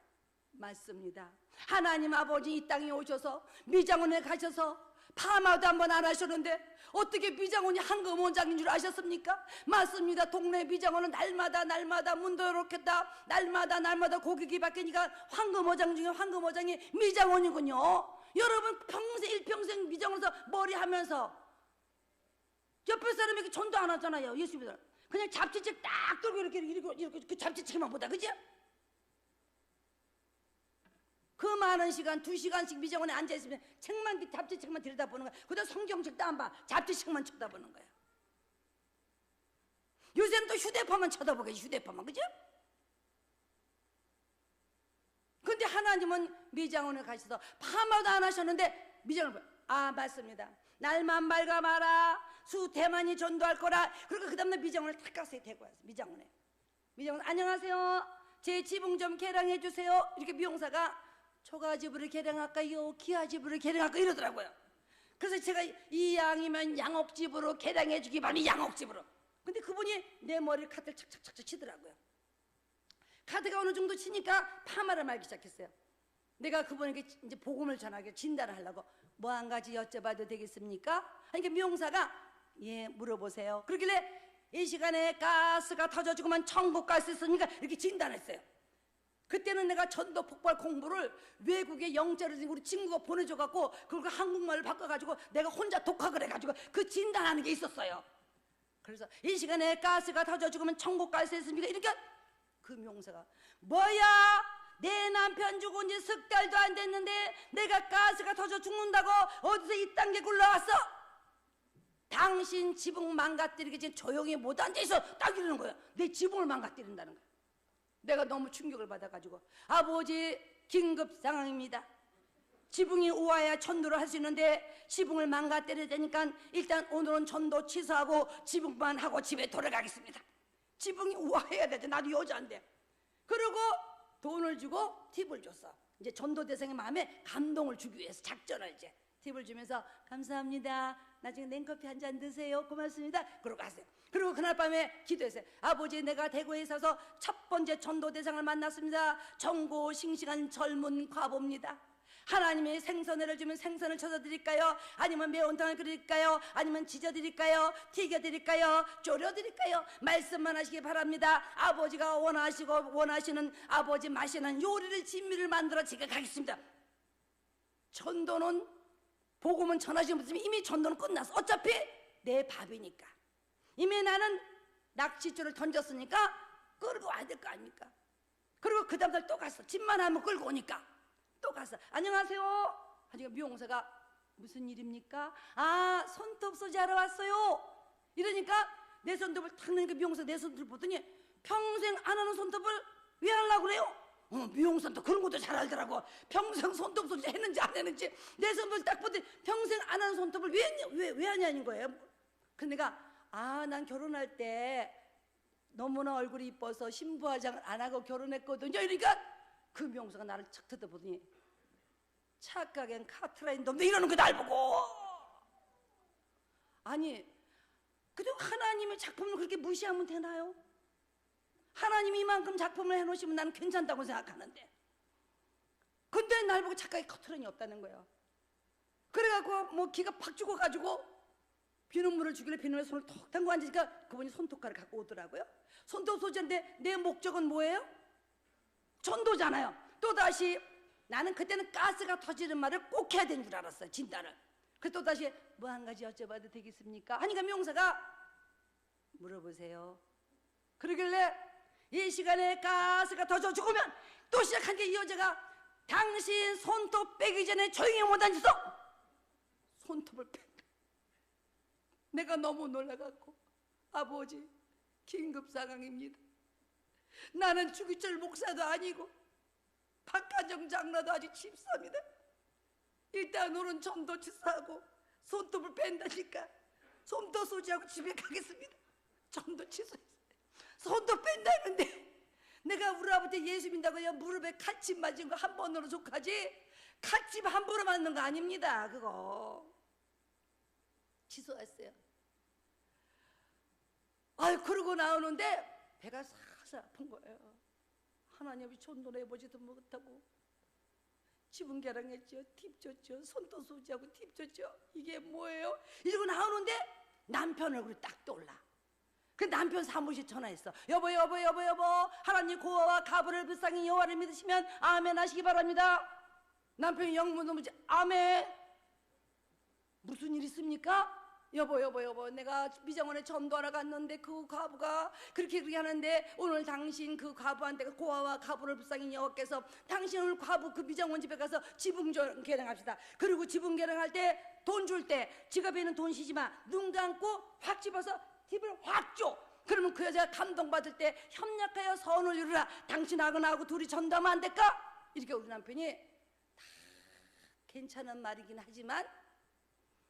맞습니다. 하나님 아버지 이 땅에 오셔서 미장원에 가셔서 파마도 한번 안 하셨는데 어떻게 미장원이 황금 원장인 줄 아셨습니까? 맞습니다. 동네 미장원은 날마다 문도 열었겠다. 날마다 고객이 바뀌니까 황금 원장 중에 황금 원장이 미장원이군요. 여러분 일평생 미장원에서 머리 하면서 옆에 사람에게 전도 안 하잖아요. 예수 믿어라. 그냥 잡지책 딱 들고 이렇게 그 잡지책만 보다, 그죠? 그 많은 시간 2시간씩 미장원에 앉아있으면 책만, 잡지책만 들여다보는 거야. 그다음 성경책도 안 봐. 잡지책만 쳐다보는 거야. 요새는 또 휴대폰만 쳐다보겠지. 휴대폰만, 그죠? 근데 하나님은 미장원에 가셔서 파마도 안 하셨는데 미장원을 봐요. 맞습니다. 날만 맑아마라. 수 대만이 전도할 거라. 그리고 그 다음날 미장원을 탁 가서 데리고 왔어요. 미장원 안녕하세요. 제 지붕 좀 개량해 주세요. 이렇게 미용사가 초가지부를 개량할까요? 기아지부를 개량할까요? 이러더라고요. 그래서 제가 이 양이면 양옥지부로 개량해 주기 바라니 양옥지부로. 근데 그분이 내 머리를 카드를 착착착착 치더라고요. 카드가 어느 정도 치니까 파마를 말기 시작했어요. 내가 그분에게 이제 복음을 전하게 진단을 하려고 뭐 한 가지 여쭤봐도 되겠습니까? 그러니까 미용사가 물어보세요. 그러길래 이 시간에 가스가 터져주고만 천국 갈 수 있으니까 이렇게 진단했어요. 그때는 내가 전도 폭발 공부를 외국에 영자를 우리 친구가 보내줘갖고 그걸 한국말을 바꿔가지고 내가 혼자 독학을 해가지고 그 진단하는 게 있었어요. 그래서 이 시간에 가스가 터져 죽으면 천국 갈 수 있습니까? 이렇게 그 명사가 뭐야? 내 남편 죽은 지 10달도 안 됐는데 내가 가스가 터져 죽는다고 어디서 이딴 게 굴러왔어? 당신 지붕 망가뜨리기 전에 조용히 못 앉아있어. 딱 이러는 거야. 내 지붕을 망가뜨린다는 거야. 내가 너무 충격을 받아가지고 아버지 긴급 상황입니다. 지붕이 우아야 전도를 할 수 있는데 지붕을 망가뜨려야 되니까 일단 오늘은 전도 취소하고 지붕만 하고 집에 돌아가겠습니다. 지붕이 우아해야 되지. 나도 여자인데. 그리고 돈을 주고 팁을 줬어. 이제 전도 대상의 마음에 감동을 주기 위해서 작전을 이제 팁을 주면서 감사합니다. 나중에 냉커피 한 잔 드세요. 고맙습니다. 그러고 하세요. 그리고 그날 밤에 기도했어요. 아버지, 내가 대구에 있어서 첫 번째 전도 대상을 만났습니다. 정고 싱싱한 젊은 과부입니다. 하나님이 생선회를 주면 생선을 쳐서 드릴까요? 아니면 매운탕을 끓일까요? 아니면 지져 드릴까요? 튀겨 드릴까요? 졸여 드릴까요? 말씀만 하시기 바랍니다. 아버지가 원하시는 아버지 맛있는 요리를 진미를 만들어 제가 가겠습니다. 전도는 복음은 전하지 못했지만 이미 전도는 끝났어. 어차피 내 밥이니까. 이미 나는 낚싯줄을 던졌으니까 끌고 와야 될 거 아닙니까? 그리고 그 다음날 또 갔어. 집만 하면 끌고 오니까 또 갔어. 안녕하세요. 하니까 미용사가 무슨 일입니까? 아, 손톱 소지하러 왔어요. 이러니까 내 손톱을 탁 내니까 미용사 내 손톱을 보더니 평생 안 하는 손톱을 왜 하려고 그래요? 미용사도 그런 것도 잘 알더라고. 평생 손톱 소지 했는지 안 했는지 내 손톱을 딱 보더니 평생 안 하는 손톱을 왜 하냐는 거예요. 그래서 내가 난 결혼할 때 너무나 얼굴이 이뻐서 신부 화장을 안 하고 결혼했거든요. 이러니까 그 미용사가 나를 척 쳐다보더니 착각엔 카트라인 놈도 이러는 거 날 보고. 아니, 그래도 하나님의 작품을 그렇게 무시하면 되나요? 하나님이 이만큼 작품을 해놓으시면 나는 괜찮다고 생각하는데, 근데 날 보고 착각에 커트라인이 없다는 거예요. 그래갖고 뭐 기가 팍 죽어가지고 비눗물을 주길래 비눗물에 손을 톡 담고 앉으니까 그분이 손톱가루 갖고 오더라고요. 손톱 소지인데 내 목적은 뭐예요? 전도잖아요. 또다시 나는 그때는 가스가 터지는 말을 꼭 해야 되는 줄 알았어요, 진단을. 그래서 또다시 뭐 한 가지 여쭤봐도 되겠습니까? 하니까 미용사가 물어보세요. 그러길래 이 시간에 가스가 터져 죽으면 또 시작한 게 이 여자가 당신 손톱 빼기 전에 조용히 못 앉아서 손톱을 뺀. 내가 너무 놀라갖고 아버지 긴급 상황입니다. 나는 주기철 목사도 아니고 박가정 장로도 아직 집사입니다. 일단 오늘 전도 취소하고 손톱을 뺀다니까 손톱 소지하고 집에 가겠습니다. 전도 취소했어요. 손톱 뺀다는데 내가 우리 아버지 예수 믿다고 무릎에 칼집 맞은 거 한 번으로 족하지 칼집 함부로 맞는 거 아닙니다. 그거 취소했어요. 그러고 나오는데 배가 살살 아픈 거예요. 하나님이 전도를 해보지도 못하고 지분 계량했죠. 팁 줬죠. 손톱 소지하고 팁 줬죠. 이게 뭐예요? 이러고 나오는데 남편 얼굴이 딱 떠올라. 그 남편 사무실 전화했어. 여보 하나님 고아와 가부를 불쌍히 여호와를 믿으시면 아멘 하시기 바랍니다. 남편이 영문 넘지 아멘. 무슨 일 있습니까? 여보 내가 미정원에 전도하러 갔는데 그 과부가 그렇게 하는데 오늘 당신 그 과부한테 고아와 가부를 불쌍히 여호와께서 당신 오늘 과부 그 미정원 집에 가서 지분 계량합시다. 그리고 지분 계량할 때 돈 줄 때 지갑에 있는 돈 쉬지 마. 눈 감고 확 집어서 팁을 확 줘. 그러면 그 여자가 감동받을 때 협력하여 선을 이루라. 당신하고 나하고 둘이 전도하면 안 될까? 이렇게 우리 남편이 다 괜찮은 말이긴 하지만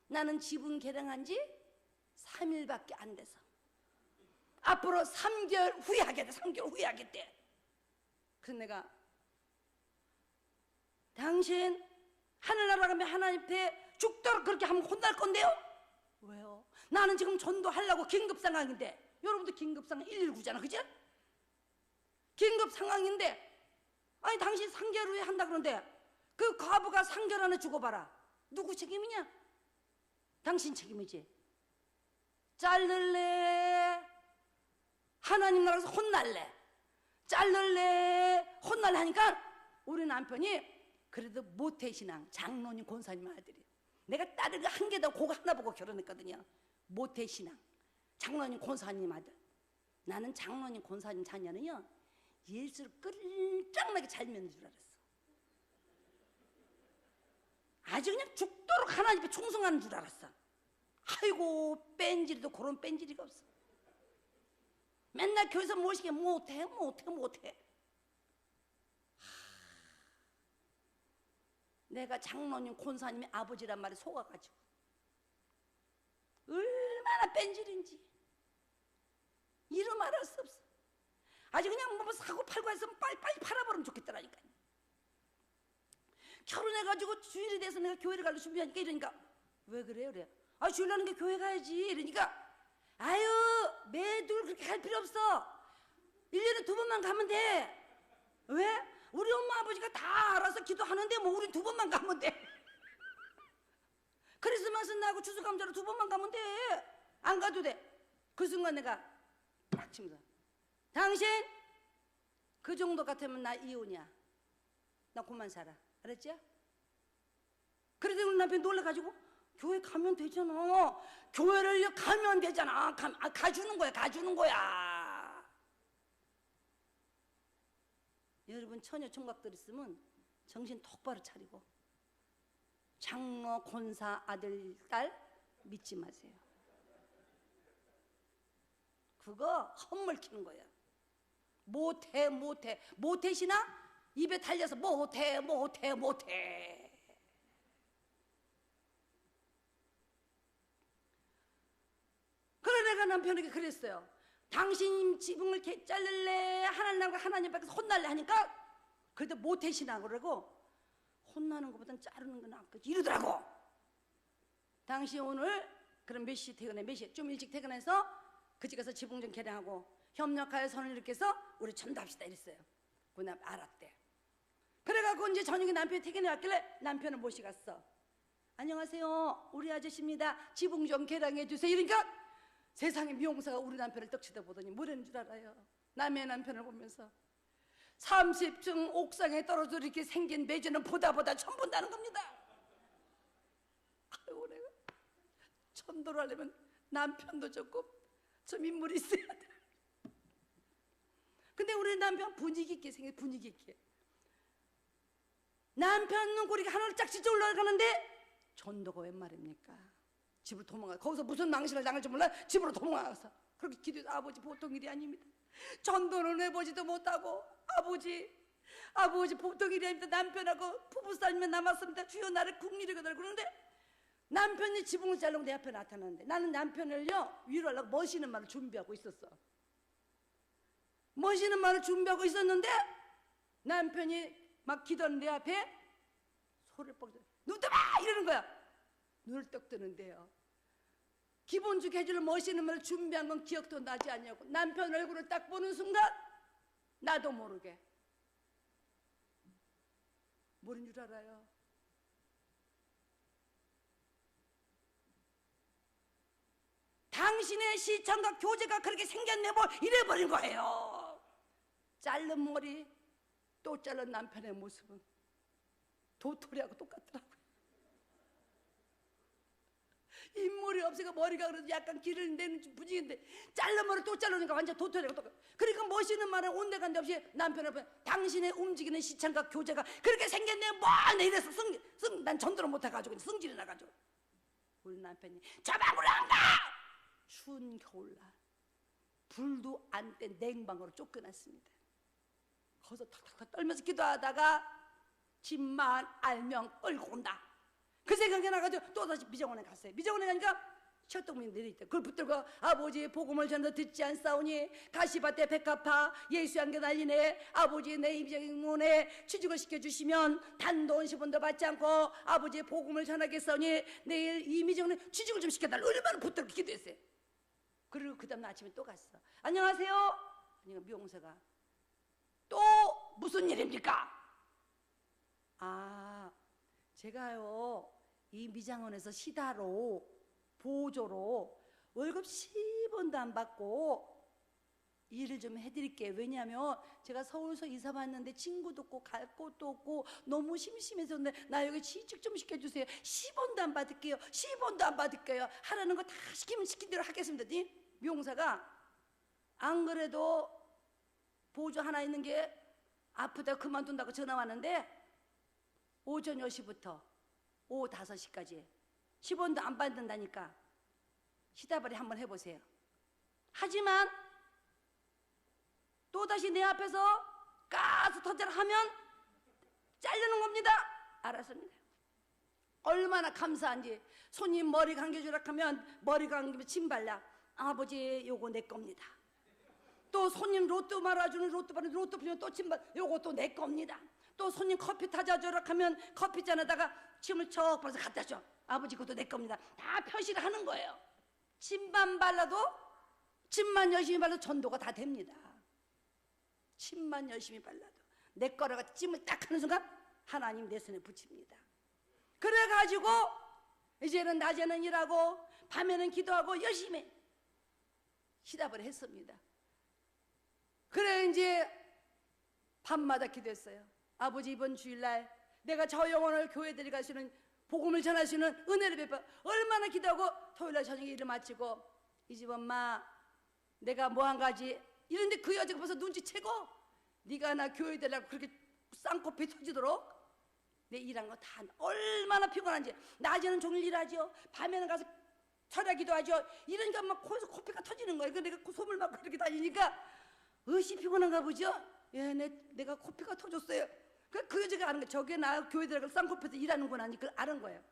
나는 지분 계량한 지 3일밖에 안 돼서 앞으로 3개월 후에 하겠다. 3개월 후에 하겠대. 그래서 내가 당신 하늘나라 가면 하나님 앞에 죽도록 그렇게 하면 혼날 건데요? 왜요? 나는 지금 전도하려고 긴급 상황인데. 여러분도 긴급 상황 119잖아, 그죠? 긴급 상황인데 아니 당신 3개월 후에 한다 그러는데 그 과부가 3개월 안에 죽어봐라. 누구 책임이냐? 당신 책임이지. 자를래? 하나님 나라에서 혼날래? 자를래? 혼날래 하니까 우리 남편이 그래도 모태신앙 장로님 권사님 아들이. 내가 딸을 한 개 더 그거 하나 보고 결혼했거든요. 모태신앙 장로님 권사님 아들. 나는 장로님 권사님 자녀는요 예수를 끌짱나게 잘 믿는 줄 알았어. 아주 그냥 죽도록 하나님 앞에 충성하는 줄 알았어. 아이고 뺀질이도 그런 뺀질이가 없어. 맨날 교회에서 모시게 못해. 내가 장로님 권사님이 아버지란 말에 속아가지고 얼마나 뺀질인지 이루 말할 수 없어. 아주 그냥 뭐 사고 팔고 해서 빨리빨리 팔아버리면 좋겠더라니까. 결혼해가지고 주일이 돼서 내가 교회를 가려고 준비하니까 이러니까 왜 그래요? 그래. 주일 나는 게 교회 가야지. 이러니까 아유 매둘 그렇게 갈 필요 없어. 1년에 2번만 가면 돼. 왜? 우리 엄마 아버지가 다 알아서 기도하는데 뭐 우리 2번만 가면 돼. 크리스마스 나고 추수감사로 2번만 가면 돼. 안 가도 돼. 그 순간 내가 딱 치면서 당신 그 정도 같으면 나 이혼이야. 나 그만 살아. 알았지? 그래서 우리 남편이 놀라가지고 교회 가면 되잖아. 교회를 가면 되잖아. 가주는 거야. 여러분 처녀 총각들 있으면 정신 똑바로 차리고 장로, 권사, 아들, 딸 믿지 마세요. 그거 헛물키는 거야. 못해시나 입에 달려서 못해. 그래 내가 남편에게 그랬어요. 당신 지붕을 자를래 하나님 앞에서 혼날래 하니까 그래도 못해시나 그러고 혼나는 것보단 자르는 건 낫겠지 이러더라고. 당신 오늘 그럼 몇 시 퇴근해? 몇 시? 좀 일찍 퇴근해서 그 집 가서 지붕 좀 개량하고 협력하여 손을 이렇게 해서 우리 전도합시다 이랬어요. 그날 알았대. 그래갖고 이제 저녁에 남편이 퇴근해 왔길래 남편을 모시갔어. 안녕하세요, 우리 아저씨입니다. 지붕 좀 개량해 주세요. 이러니까 세상에 미용사가 우리 남편을 떡 쳐다보더니 뭐라는 줄 알아요? 남의 남편을 보면서 30층 옥상에 떨어져 이렇게 생긴 매주는 보다 처음 본다는 겁니다. 아이고 내가 전도를 하려면 남편도 조금 좀 인물이 있어야 돼. 근데 우리 남편 분위기 있게 생겨. 분위기 있게 남편 눈꼬리가 하늘을 쫙 찢어 올라가는데 전도가 웬 말입니까? 집으로 도망가. 거기서 무슨 망신을 당할지 몰라 집으로 도망가서 그렇게 기도해서 아버지 보통 일이 아닙니다. 전도는 해보지도 못하고 아버지 보통 일이 아닙니다. 남편하고 부부싸움만 남았습니다. 주여 나를 국리를 그러는데 남편이 지붕을 자르고 내 앞에 나타났는데 나는 남편을요 위로하려고 멋있는 말을 준비하고 있었어. 멋있는 말을 준비하고 있었는데 남편이 막 기도하는 내 앞에 소리를 뻑 눈 떠봐 이러는 거야. 눈을 떡 뜨는데요. 기본적으로 해줄 멋있는 말을 준비한 건 기억도 나지 않냐고. 남편 얼굴을 딱 보는 순간 나도 모르게 모른 줄 알아요. 당신의 시청과 교제가 그렇게 생겼네 뭐 이래버린 거예요. 자른 머리 또 자른 남편의 모습은 도토리하고 똑같더라고요. 인물이 없으니까 머리가 그래도 약간 길을 내는 분위기인데 자른 머리 또 자르니까 완전 도토리하고 똑같아. 그러니까 멋있는 말은 온데간데 없이 남편 앞에 당신의 움직이는 시청과 교제가 그렇게 생겼네 뭐 이래서 난 전도를 못해가지고 승질이 나가지고 우리 남편이 저 방으로 안 가! 추운 겨울날 불도 안 뗀 냉방으로 쫓겨났습니다. 거기서 탁탁탁 떨면서 기도하다가 집만 알면 끌고 온다 그 생각이 나가지고 또다시 미정원에 갔어요. 미정원에 가니까 철떡문이 내려있다. 그걸 붙들고 아버지 복음을 전혀 듣지 않사오니 가시밭에 백합화 예수 한개 날리네. 아버지 내 임정문에 취직을 시켜주시면 단돈 10원도 받지 않고 아버지의 복음을 전하겠사오니 내일 이미정원에 취직을 좀 시켜달라. 얼마나 붙들고 기도했어요. 그리고 그 다음 아침에 또 갔어. 안녕하세요. 그러니까 미용사가 또 무슨 일입니까? 아 제가요 이 미장원에서 시다로 보조로 월급 10원도 안 받고 일을 좀 해드릴게요. 왜냐하면 제가 서울서 이사 왔는데 친구도 없고 갈 곳도 없고 너무 심심해서 나 여기 취직 좀 시켜주세요. 10원도 안 받을게요. 10원도 안 받을게요. 하라는 거 다 시키면 시킨 대로 하겠습니다. 미용사가 안 그래도 보조 하나 있는 게 아프다 그만둔다고 전화 왔는데 오전 10시부터 오후 5시까지 10원도 안 받는다니까 시다발이 한번 해보세요. 하지만 또다시 내 앞에서 가스 터져라 하면 잘리는 겁니다. 알았습니다. 얼마나 감사한지. 손님 머리 감겨주라 하면 머리 감기면 침 발라. 아버지 요거 내 겁니다. 또 손님 로또 말아주는 로또 받는 로또 풀면 또 침 발라. 요거 또 내 겁니다. 또 손님 커피 타자주라 하면 커피잔에다가 침을 척 발라서 갖다 줘. 아버지 그것도 내 겁니다. 다 표시를 하는 거예요. 침만 발라도 침만 열심히 발라도 전도가 다 됩니다. 침만 열심히 발라도 내 거라가 찜을 딱 하는 순간 하나님 내 손에 붙입니다. 그래가지고 이제는 낮에는 일하고 밤에는 기도하고 열심히 시답을 했습니다. 그래 이제 밤마다 기도했어요. 아버지 이번 주일날 내가 저 영혼을 교회 데려갈 수 있는 복음을 전할 수 있는 은혜를 베풀어 얼마나 기도하고 토요일날 저녁에 일을 마치고 이 집 엄마 내가 뭐 한 가지 이런데 그 여자가 벌써 눈치채고 네가 나 교회 데려가고 그렇게 쌍코피 터지도록 내 일한 거 다 얼마나 피곤한지. 낮에는 종일 일하죠. 밤에는 가서 철야기도 하죠. 이러니까 막 코에서 코피가 터지는 거예요. 내가 솜을 맞고 이렇게 다니니까 의시 피곤한가 보죠. 예, 내가 코피가 터졌어요. 그 여자가 아는 거예요. 저게 나 교회 들어가서 쌍코피에서 일하는구나. 그걸 아는 거예요.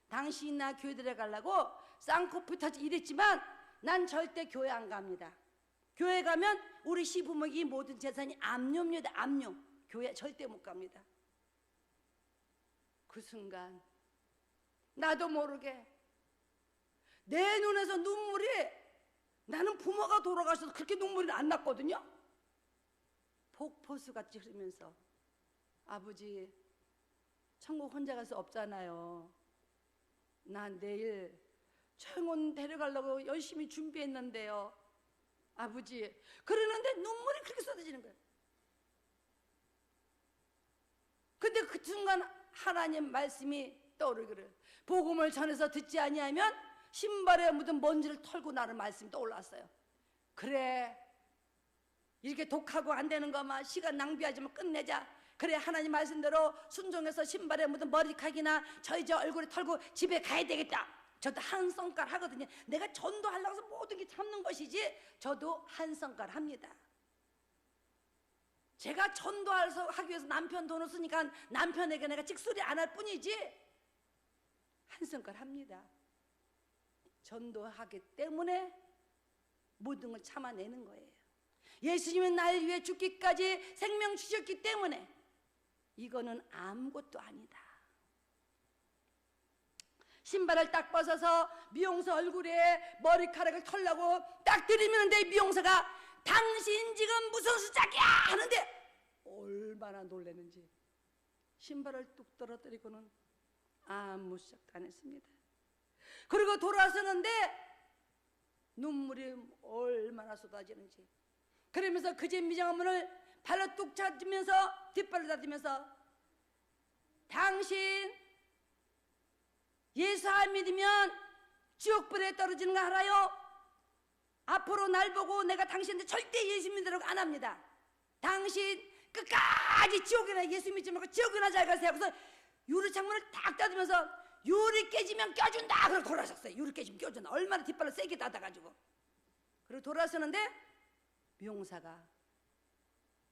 당신이 나 교회 들어가려고 쌍코피 터지 이랬지만 난 절대 교회 안 갑니다. 교회 가면 우리 시부모의 모든 재산이 압류입니다. 압류. 교회 절대 못 갑니다. 그 순간 나도 모르게 내 눈에서 눈물이, 나는 부모가 돌아가셔서 그렇게 눈물이 안 났거든요. 폭포수같이 흐르면서 아버지 천국 혼자 갈 수 없잖아요. 난 내일 청원 데려가려고 열심히 준비했는데요. 아버지 그러는데 눈물이 그렇게 쏟아지는 거예요. 근데 그 순간 하나님 말씀이 떠오르기를 복음을 전해서 듣지 아니하면 신발에 묻은 먼지를 털고 나는 말씀이 떠올랐어요. 그래 이렇게 독하고 안 되는 거만 시간 낭비하지 마. 끝내자. 그래 하나님 말씀대로 순종해서 신발에 묻은 머리카락이나 저 얼굴에 털고 집에 가야 되겠다. 저도 한 성깔 하거든요. 내가 전도하려고 해서 모든 게 참는 것이지 저도 한 성깔 합니다. 제가 전도하기 위해서 남편 돈을 쓰니까 남편에게 내가 찍소리 안 할 뿐이지 한 성깔 합니다. 전도하기 때문에 모든 걸 참아내는 거예요. 예수님은 날 위해 죽기까지 생명 주셨기 때문에 이거는 아무것도 아니다. 신발을 딱 벗어서 미용사 얼굴에 머리카락을 털라고 딱 들이면 내 미용사가 당신 지금 무슨 수작이야 하는데 얼마나 놀라는지. 신발을 뚝 떨어뜨리고는 아무 시작도 안 했습니다. 그리고 돌아서는데 눈물이 얼마나 쏟아지는지. 그러면서 그 집 미장문을 발로 뚝 찾으면서 뒷발로 닫으면서 당신 예수 안 믿으면 지옥불에 떨어지는 거 알아요? 앞으로 날 보고 내가 당신한테 절대 예수 믿으라고 안 합니다. 당신 끝까지 지옥이나 예수 믿지 말고 지옥이나 잘 가세요. 그래서 유리창문을 딱 닫으면서 유리 깨지면 껴준다. 그러고 돌아섰어요. 유리 깨지면 껴준다. 얼마나 뒷발로 세게 닫아가지고. 그리고 돌아서는데 미용사가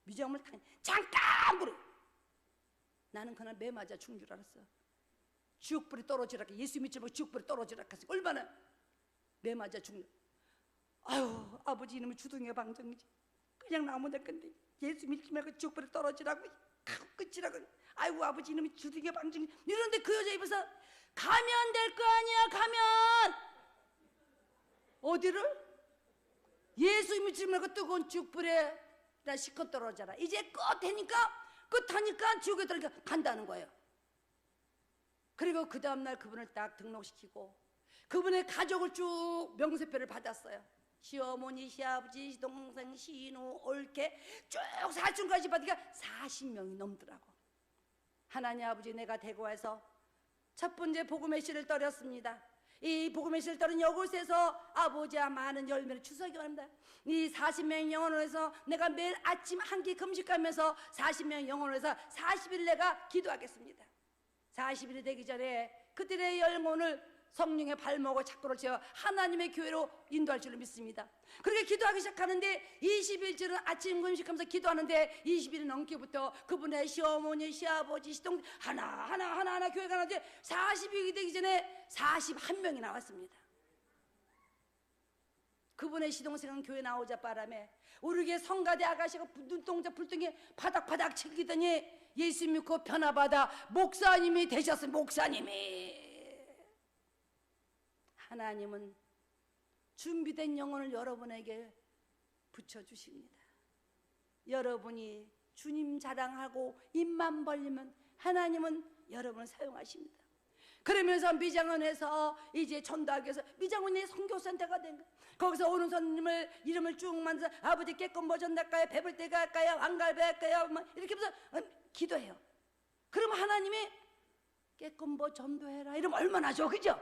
미장문을 딱 잠깐 물어. 나는 그날 매 맞아 죽은 줄 알았어. 지옥불이 떨어지라. 예수 믿지 말고 지옥불이 떨어지라. 얼마나 매 맞아 죽는. 아유 아버지 이놈의 주둥이가 방정이지. 그냥 나오면 될 건데 예수 믿지 말고 지옥불에 떨어지라고 끝이라고. 아이고 아버지 이놈의 주둥이가 방정이. 이러는데 그 여자 입에서 가면 될 거 아니야. 가면 어디를? 예수 믿지 말고 뜨거운 지옥불에 나 실컷 떨어져라. 이제 끝하니까 지옥에 들어가 간다는 거예요. 그리고 그 다음날 그분을 딱 등록시키고 그분의 가족을 쭉 명세표를 받았어요. 시어머니, 시아버지, 시동생, 시누, 올케 쭉 사촌까지 받으니까 40명이 넘더라고. 하나님 아버지 내가 대구에서 첫 번째 복음의 씨를 떨었습니다. 이 복음의 씨를 떨은 이곳에서 아버지와 많은 열매를 주시기 바랍니다. 이 40명 영혼을 위해서 내가 매일 아침 한 끼 금식하면서 40명 영혼을 위해서 40일 내가 기도하겠습니다. 40일이 되기 전에 그들의 영혼을 성령의 발목을 착고를 채워 하나님의 교회로 인도할 줄로 믿습니다. 그렇게 기도하기 시작하는데 20일째는 아침 금식하면서 기도하는데 20일이 넘기부터 그분의 시어머니, 시아버지, 시동 하나 교회 가는데 40일이 되기 전에 41명이 나왔습니다. 그분의 시동생은 교회 나오자 바람에 우리에게 성가대 아가씨가 눈동자 불덩이 바닥바닥 즐기더니 예수 믿고 변화받아 목사님이 되셨어요. 목사님이. 하나님은 준비된 영혼을 여러분에게 붙여주십니다. 여러분이 주님 자랑하고 입만 벌리면 하나님은 여러분을 사용하십니다. 그러면서 미장원에서 이제 전도하기 위해서 미장원의 선교센터가 된 거예요. 거기서 오는 손님을 이름을 쭉 만들어서 아버지 깨끗 전달까요? 배불 때 갈까요? 왕갈배 할까요? 이렇게 해서 기도해요. 그럼 하나님이 깨끗 전도해라 이러면 얼마나 좋아, 그죠?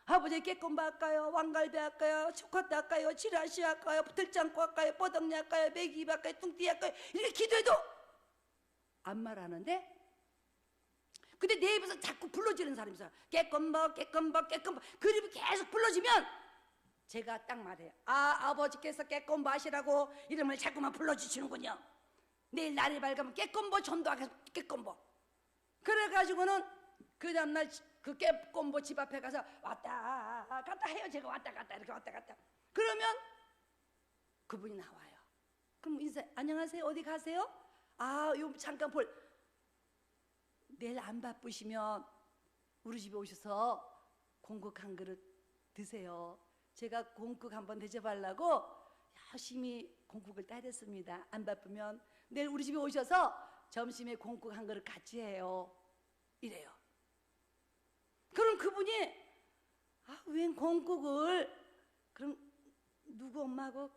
아버지 깨끗 할까요? 왕갈배 할까요? 축하때 할까요? 지라시 할까요? 들장고 할까요? 뻐덕니 할까요? 매기 할까요? 뚱띠 할까요? 이렇게 기도해도 안 말하는데 근데 내 입에서 자꾸 불러지는 사람이 있어요. 깨껌버 깨껌버 깨껌버. 그 이름이 계속 불러지면 제가 딱 말해요. 아버지께서 깨껌버 하시라고 이름을 자꾸만 불러주시는군요. 내일 날이 밝으면 깨껌버 전도하겠어. 깨껌버. 그래가지고는 그 다음날 그 깨껌버 집 앞에 가서 왔다 갔다 해요. 제가 왔다 갔다 이렇게 왔다 갔다. 그러면 그분이 나와요. 그럼 인사, 안녕하세요. 어디 가세요? 요 잠깐 내일 안 바쁘시면 우리 집에 오셔서 공국 한 그릇 드세요. 제가 공국 한번 대접하려고 열심히 공국을 따렸습니다. 안 바쁘면 내일 우리 집에 오셔서 점심에 공국 한 그릇 같이 해요. 이래요. 그럼 그분이 웬 공국을, 그럼 누구 엄마하고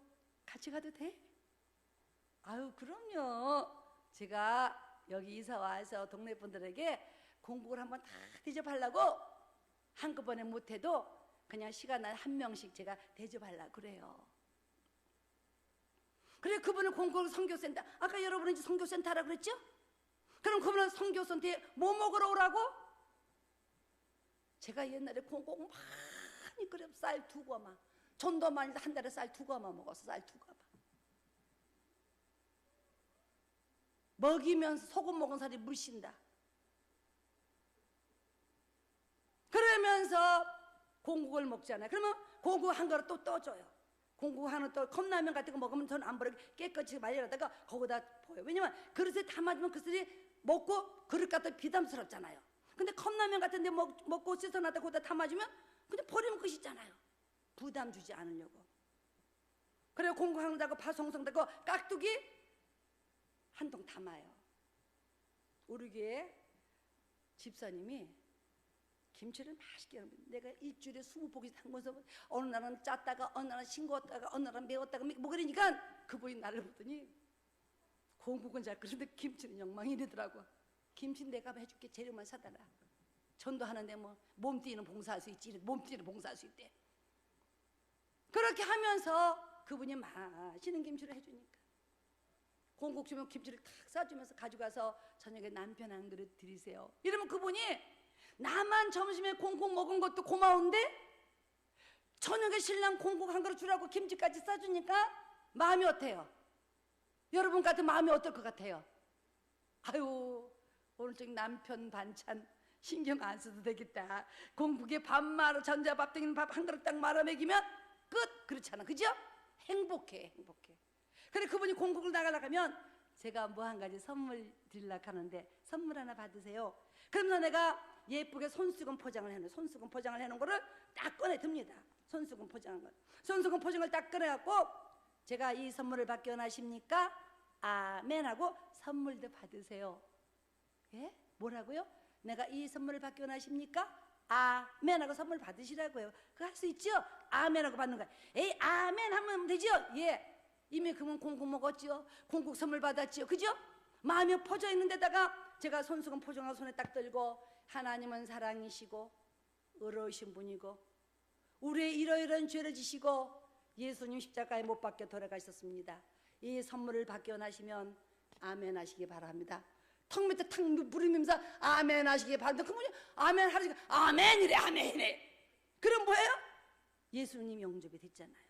같이 가도 돼? 그럼요. 제가 여기 이사 와서 동네 분들에게 공국을 한번 다 대접하려고 한꺼번에 못해도 그냥 시간 날 한 명씩 제가 대접하려고 그래요. 그래, 그분은 공국 선교센터, 아까 여러분은 이제 선교센터라고 그랬죠? 그럼 그분은 선교센터에 뭐 먹으러 오라고? 제가 옛날에 공국 많이 끓여 쌀 2거마, 전도만 한 달에 쌀 2거마 먹었어. 쌀 2거마 먹이면서 소금 먹은 살이 물씬다. 그러면서 공국을 먹잖아요. 그러면 공국 한 그릇 또 떠줘요. 공국 하나 또 컵라면 같은 거 먹으면 저는 안 버리고 깨끗이 말려놨다가 거기다 보여요. 왜냐면 그릇에 담아주면 그릇이 먹고 그릇 갖다 비담스럽잖아요. 근데 컵라면 같은 데 먹고 씻어놨다 거기다 담아주면 그냥 버리면 끝이잖아요. 부담 주지 않으려고. 그래요. 공국 한다고 파송송되고 깍두기 한 통 담아요. 우리 교회 집사님이 김치를 맛있게 하는, 내가 일주일에 20포기 담궈서 어느 날은 짰다가 어느 날은 싱거웠다가 어느 날은 매웠다가 뭐 그러니까 그분이 나를 보더니 공국은 잘 끓는데 김치는 영망이 이러더라고. 김치는 내가 해줄게. 재료만 사다라. 전도하는데 뭐 몸뚱이는 봉사할 수 있지. 몸뚱이는 봉사할 수 있대. 그렇게 하면서 그분이 맛있는 김치를 해주니까 공국 주면 김치를 탁 싸주면서 가져가서 저녁에 남편 한 그릇 드리세요. 이러면 그분이 나만 점심에 공국 먹은 것도 고마운데 저녁에 신랑 공국 한 그릇 주라고 김치까지 싸주니까 마음이 어때요? 여러분 같은 마음이 어떨 것 같아요? 오늘 저기 남편 반찬 신경 안 써도 되겠다. 공국에 밥 말아 전자밥 등인 밥 한 그릇 딱 말아 먹이면 끝. 그렇잖아. 그죠? 행복해. 그래, 그분이 공국을 나가면 제가 뭐 한 가지 선물 드리려고 하는데 선물 하나 받으세요. 그러면서 내가 예쁘게 손수건 포장을 해놓은, 손수건 포장을 해놓은 거를 딱 꺼내 듭니다. 손수건 포장한 걸. 손수건 포장을 딱 꺼내갖고 제가 이 선물을 받기 원하십니까? 아멘 하고 선물도 받으세요. 예? 뭐라고요? 내가 이 선물을 받기 원하십니까? 아멘 하고 선물 받으시라고요. 그거 할 수 있죠? 아멘 하고 받는 거야. 에이, 아멘 하면 되죠? 예. 이미 그분 공국 먹었죠? 공국 선물 받았죠? 그죠? 마음이 퍼져 있는 데다가 제가 손수건 포장하고 손에 딱 들고 하나님은 사랑이시고 의로우신 분이고 우리의 이러이러한 죄를 지시고 예수님 십자가에 못 박혀 돌아가셨습니다. 이 선물을 받기 원하시면 아멘 하시기 바랍니다. 턱 밑에 탁 부르면서 아멘 하시기 바랍니다. 그분이 아멘 하시기 아멘이래. 아멘이래. 그럼 뭐예요? 예수님 영접이 됐잖아요.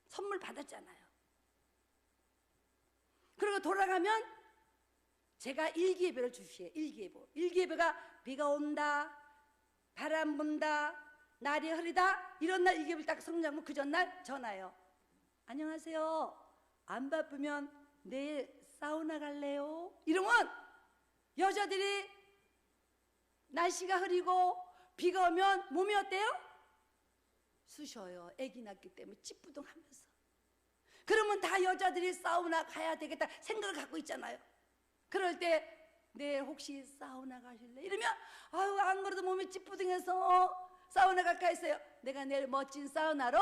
선물 받았잖아요. 그리고 돌아가면 제가 일기예배를 주시에요. 일기예배가 비가 온다, 바람 분다, 날이 흐리다 이런 날 일기예배를 딱 성장하면 그 전날 전화요. 안녕하세요. 안 바쁘면 내일 사우나 갈래요? 이러면 여자들이 날씨가 흐리고 비가 오면 몸이 어때요? 쑤셔요. 아기 낳기 때문에 찌뿌둥하면서. 그러면 다 여자들이 사우나 가야 되겠다 생각을 갖고 있잖아요. 그럴 때 내일 혹시 사우나 가실래? 이러면 안 그래도 몸이 찌뿌둥해서 사우나 갈까 했어요. 내가 내일 멋진 사우나로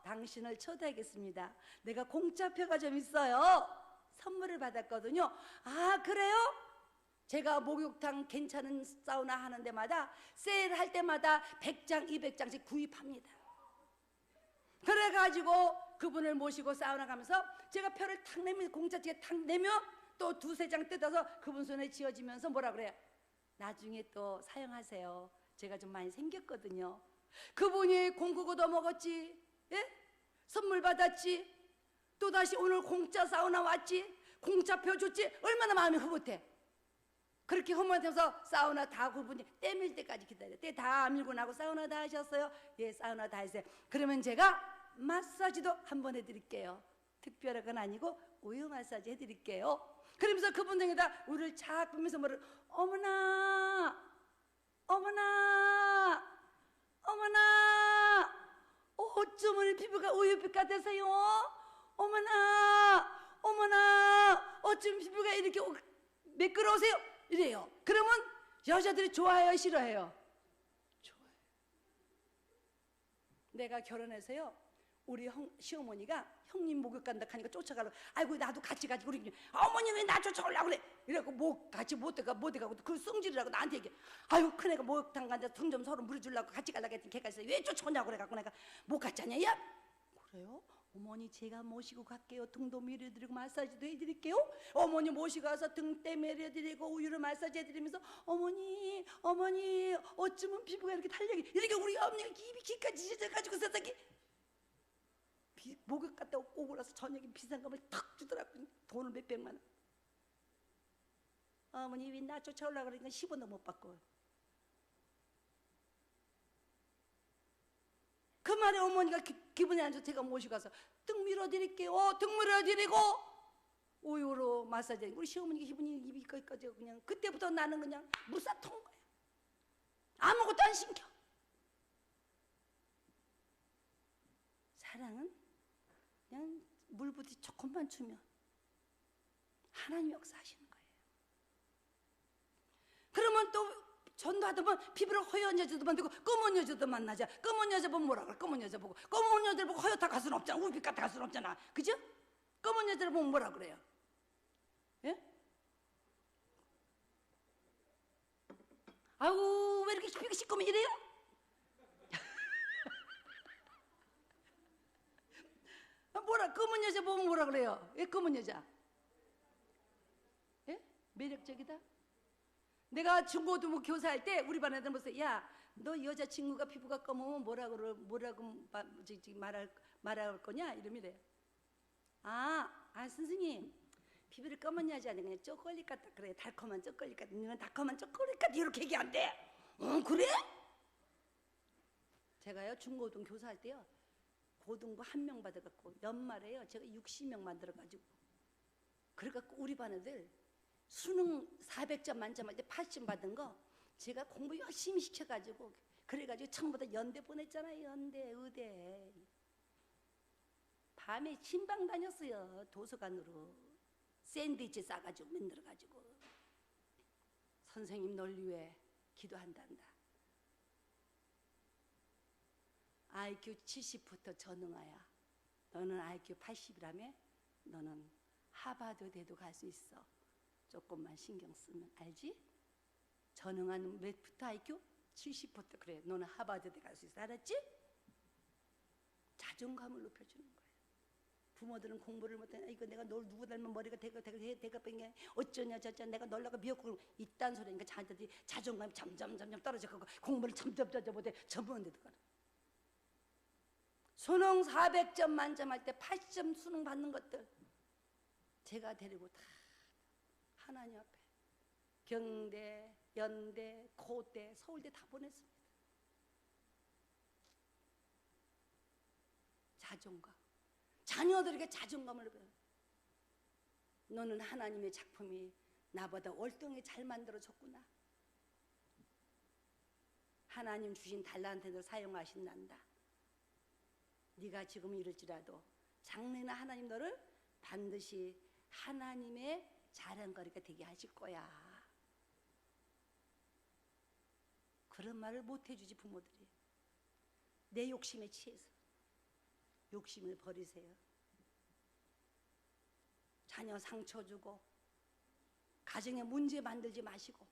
당신을 초대하겠습니다. 내가 공짜표가 좀 있어요. 선물을 받았거든요. 그래요? 제가 목욕탕 괜찮은 사우나 하는 데마다 세일할 때마다 100장 200장씩 구입합니다. 그래가지고 그분을 모시고 사우나 가면서 제가 표를 탁 내면 공짜치게 탁 내면 또 2-3장 뜯어서 그분 손에 쥐어지면서 뭐라 그래요? 나중에 또 사용하세요. 제가 좀 많이 생겼거든요. 그분이 공국 얻어먹었지, 예? 선물 받았지, 또다시 오늘 공짜 사우나 왔지, 공짜 표 줬지, 얼마나 마음이 흐뭇해. 그렇게 흐뭇해서 사우나 다 그분이 때 밀 때까지 기다려. 때 다 밀고 나고 사우나 다 하셨어요? 예, 사우나 다 했어요. 그러면 제가 마사지도 한번 해드릴게요. 특별한 건 아니고 우유 마사지 해드릴게요. 그러면서 그분들에다 우유를 착 부면서 뭐를, 어머나 어머나 어머나, 어쩌면 피부가 우유빛 같으세요? 어머나 어머나, 어쩜 피부가 이렇게 매끄러우세요? 이래요. 그러면 여자들이 좋아해요, 싫어해요? 좋아해요. 내가 결혼해서요, 우리 시어머니가 형님 목욕 간다 하니까 쫓아가려고, 아이고 나도 같이 가지, 우리 어머니 왜 나 쫓아오려고 그래? 이래갖고 같이 못 돼가고 그 성질이라고 나한테 얘기해. 아이고 큰애가 목욕탕 간다, 등 좀 서로 물어주려고 같이 가려고 했더니 걔가 있어. 왜 쫓아오냐고 그래갖고 내가 못 갔잖냐. 야, 그래요? 어머니 제가 모시고 갈게요. 등도 밀어드리고 마사지도 해드릴게요. 어머니 모시고 가서 등때 밀어드리고 우유를 마사지 해드리면서, 어머니 어쩌면 피부가 이렇게 탄력이, 이렇게 우리 어머니가 입이 귀까지 찢어져가지고 세상에 목욕 갔다 오고 나서 저녁에 비상금을 탁 주더라고요. 돈을 몇백만 원. 어머니 왜 나 쫓아오려고 그러니까 10원도 못 받고. 그 말에 어머니가 기분이 안 좋아. 제가 모시고 가서 등 밀어드릴게요. 등 밀어드리고 우유로 마사지. 우리 시어머니가 기분이 입이 거기까지 그냥, 그때부터 나는 그냥 무사통 거야. 아무것도 안 신겨. 사랑은 그냥 물부터 조금만 주면 하나님 역사하시는 거예요. 그러면 또 전도하다 보면 피부를 허연 여자도 만들고 검은 여자도 만나자. 검은 여자 보면 뭐라 그래? 검은 여자 보고, 검은 여자를 보고 허옇다 갈 수는 없잖아. 우빛 같아 갈 수는 없잖아. 그죠? 검은 여자를 보면 뭐라 그래요? 예? 아우 왜 이렇게 피부가 시꺼매 이래요? 뭐라, 검은 여자 보면 뭐라 그래요? 왜 검은 여자? 예? 매력적이다? 내가 중고등부 교사할 때 우리 반 애들 보세요. 야, 너 여자친구가 피부가 검으면 뭐라고 말할 거냐? 이러면래요. 선생님, 피부를 검은 여자는 그냥 초콜릿 같다 그래. 달콤한 초콜릿 같다. 너는 달콤한 초콜릿 같다. 이렇게 얘기 안 돼. 그래? 제가요 중고등 교사할 때요, 고등부 1명 받아갖고 연말에요 제가 60명 만들어가지고, 그래갖고 우리 반 애들 수능 400점 만점할 때 80점 받은 거 제가 공부 열심히 시켜가지고, 그래가지고 처음부터 연대 보냈잖아요. 연대, 의대. 밤에 신방 다녔어요. 도서관으로 샌드위치 싸가지고 만들어가지고, 선생님 널 위해 기도한단다. IQ 70부터 전응하야. 너는 IQ 80이라며? 너는 하버드대도 갈 수 있어. 조금만 신경 쓰면. 알지? 전응하는 몇부터 IQ? 70부터. 그래, 너는 하버드대 갈 수 있어. 알았지? 자존감을 높여주는 거예요. 부모들은 공부를 못해. 이거 내가 널 누구 닮은 머리가 대가 뺑게 어쩌냐 저쩌냐 내가 널라고 미역국을 이딴 소리니까 자기들이 자존감이 점점 떨어져가고 공부를 점점 못해. 전부한데도 가라. 수능 400점 만점할 때 80점 수능 받는 것들 제가 데리고 다 하나님 앞에 경대, 연대, 고대, 서울대 다 보냈습니다. 자존감. 자녀들에게 자존감을 배워. 너는 하나님의 작품이 나보다 월등히 잘 만들어졌구나. 하나님 주신 달란트를 사용하신단다. 네가 지금 이럴지라도 장래나 하나님 너를 반드시 하나님의 자랑거리가 되게 하실 거야. 그런 말을 못 해주지 부모들이. 내 욕심에 취해서. 욕심을 버리세요. 자녀 상처 주고 가정에 문제 만들지 마시고,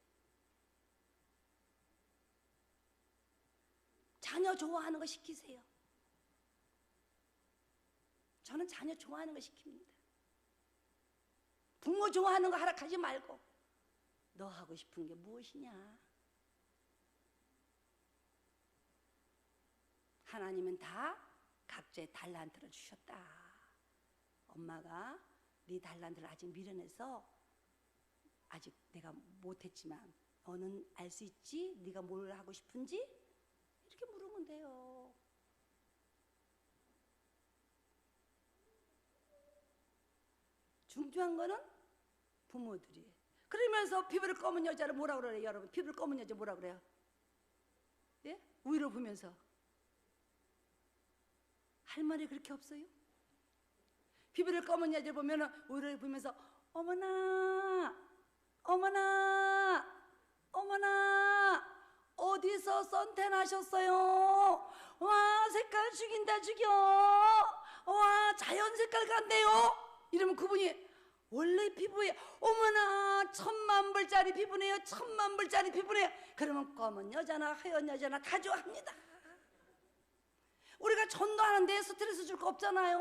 자녀 좋아하는 거 시키세요. 저는 자녀 좋아하는 거 시킵니다. 부모 좋아하는 거 하락하지 말고 너 하고 싶은 게 무엇이냐? 하나님은 다 각자의 달란트를 주셨다. 엄마가 네 달란트를 아직 미련해서 아직 내가 못했지만 너는 알 수 있지? 네가 뭘 하고 싶은지? 이렇게 물으면 돼요. 중요한 거는 부모들이. 그러면서 피부를 검은 여자를 뭐라 그래요, 여러분? 피부를 검은 여자 뭐라 그래요? 예? 우위를 보면서. 할 말이 그렇게 없어요? 피부를 검은 여자를 보면은 우위를 보면서 어머나, 어머나, 어머나, 어디서 선탠 하셨어요? 와, 색깔 죽인다, 죽여. 와, 자연 색깔 같네요. 이러면 그분이 원래 피부에 어머나 10,000불짜리 피부네요. 10,000불짜리 피부네요. 그러면 검은 여자나 하얀 여자나 다 좋아합니다. 우리가 전도하는데 스트레스 줄 거 없잖아요.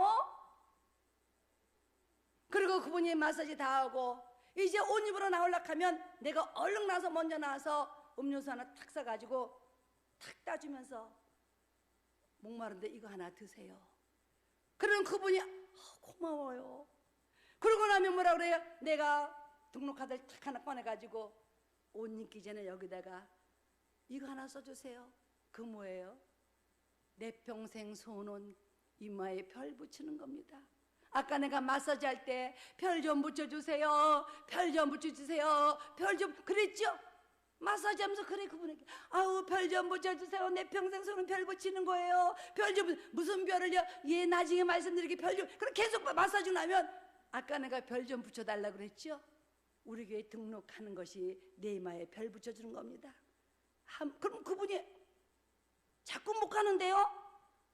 그리고 그분이 마사지 다 하고 이제 옷 입으러 나오려고 하면 내가 얼른 나서 먼저 나와서 음료수 하나 탁 사가지고 탁 따주면서 목마른데 이거 하나 드세요. 그러면 그분이 고마워요. 그러고 나면 뭐라 그래요? 내가 등록카드를 탁 하나 꺼내가지고 옷 입기 전에 여기다가 이거 하나 써주세요. 그 뭐예요? 내 평생 소원 이마에 별 붙이는 겁니다. 아까 내가 마사지 할 때 별 좀 붙여주세요. 별 좀 붙여주세요. 별 좀 그랬죠? 마사지 하면서 그래 그분에게 아우 별 좀 붙여주세요. 내 평생 소원 별 붙이는 거예요. 별 좀 무슨 별을요? 예 나중에 말씀드리게 별 좀 그럼 계속 마사지 나면 아까 내가 별 좀 붙여달라고 그랬죠? 우리 교회 등록하는 것이 내 이마에 별 붙여주는 겁니다. 그럼 그분이 자꾸 못 가는데요?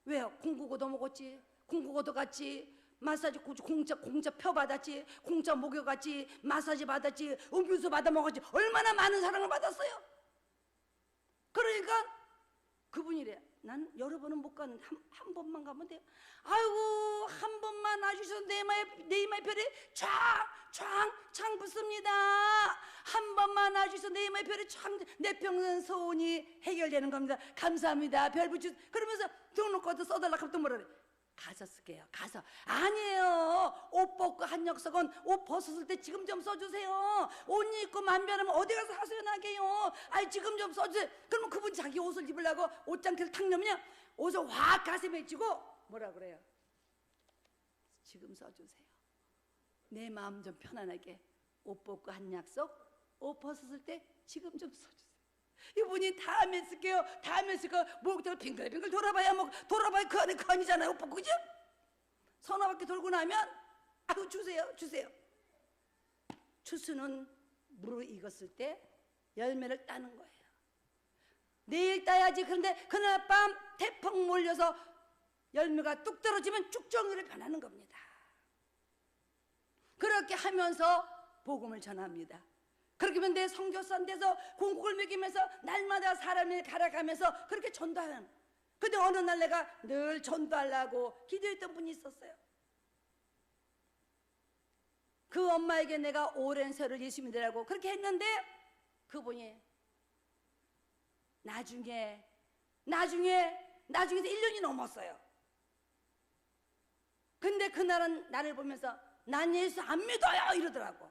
왜요? 공국어도 먹었지, 공국어도 갔지, 마사지 공짜 표 받았지, 공짜 목욕 갔지, 마사지 받았지, 음료수 받아 먹었지. 얼마나 많은 사랑을 받았어요. 그러니까 그분이래. 난 여러 번은 못 가는데 한 번만 가면 돼요. 아이고 한 번만 와주셔서 내 이마에 별이 쫙 붙습니다. 한 번만 와주셔서 내 이마에 별이 내 평생 소원이 해결되는 겁니다. 감사합니다. 별 붙여. 그러면서 등록카드 써달라고 하면 또 뭐라 그래? 가서 쓸게요. 가서. 아니에요. 옷 벗고 한 약속은 옷 벗었을 때 지금 좀 써주세요. 옷 입고 만변하면 어디 가서 하소연하게요. 아이 지금 좀 써주세요. 그러면 그분이 자기 옷을 입으려고 옷장터를 탁 넣으면 옷을 확 가슴에 쥐고 뭐라 그래요? 지금 써주세요. 내 마음 좀 편안하게. 옷 벗고 한 약속 옷 벗었을 때 지금 좀 써주세요. 이분이 다음에 쓸게요. 다음에 쓸게요. 목부터 빙글빙글 돌아봐야 돌아봐야 그 안에 그 아니잖아요. 오빠 그죠? 서너 바퀴 돌고 나면 아유 주세요. 추수는 물을 익었을 때 열매를 따는 거예요. 내일 따야지. 그런데 그날 밤 태풍 몰려서 열매가 뚝 떨어지면 쭉정이를 변하는 겁니다. 그렇게 하면서 복음을 전합니다. 그렇게 하면 내 선교사 돼서 공국을 먹이면서 날마다 사람을 갈아가면서 그렇게 전도하는. 근데 어느 날 내가 늘 전도하려고 기도했던 분이 있었어요. 그 엄마에게 내가 오랜 세월 예수 믿으라고 그렇게 했는데 그분이 나중에서 1년이 넘었어요. 근데 그날은 나를 보면서 난 예수 안 믿어요 이러더라고.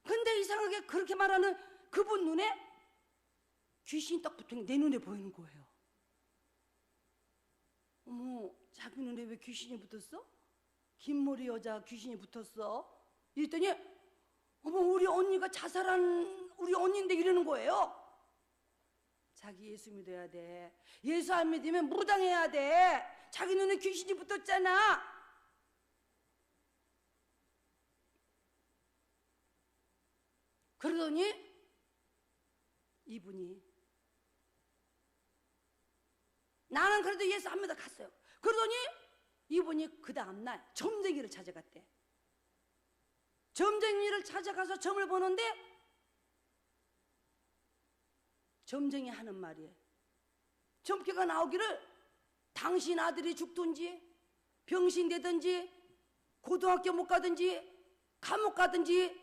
근데 이상하게 그렇게 말하는 그분 눈에 귀신이 딱 붙은 게 내 눈에 보이는 거예요. 어머, 자기 눈에 왜 귀신이 붙었어? 긴 머리 여자 귀신이 붙었어? 이랬더니 어머 우리 언니가 자살한 우리 언니인데 이러는 거예요. 자기 예수 믿어야 돼. 예수 안 믿으면 무당해야 돼. 자기 눈에 귀신이 붙었잖아. 그러더니 이분이 나는 그래도 예수 안 믿어 갔어요. 그러더니 이분이 그 다음날 점쟁이를 찾아갔대. 점쟁이를 찾아가서 점을 보는데 점쟁이 하는 말이에요. 점괘가 나오기를 당신 아들이 죽든지 병신되든지 고등학교 못 가든지 감옥 가든지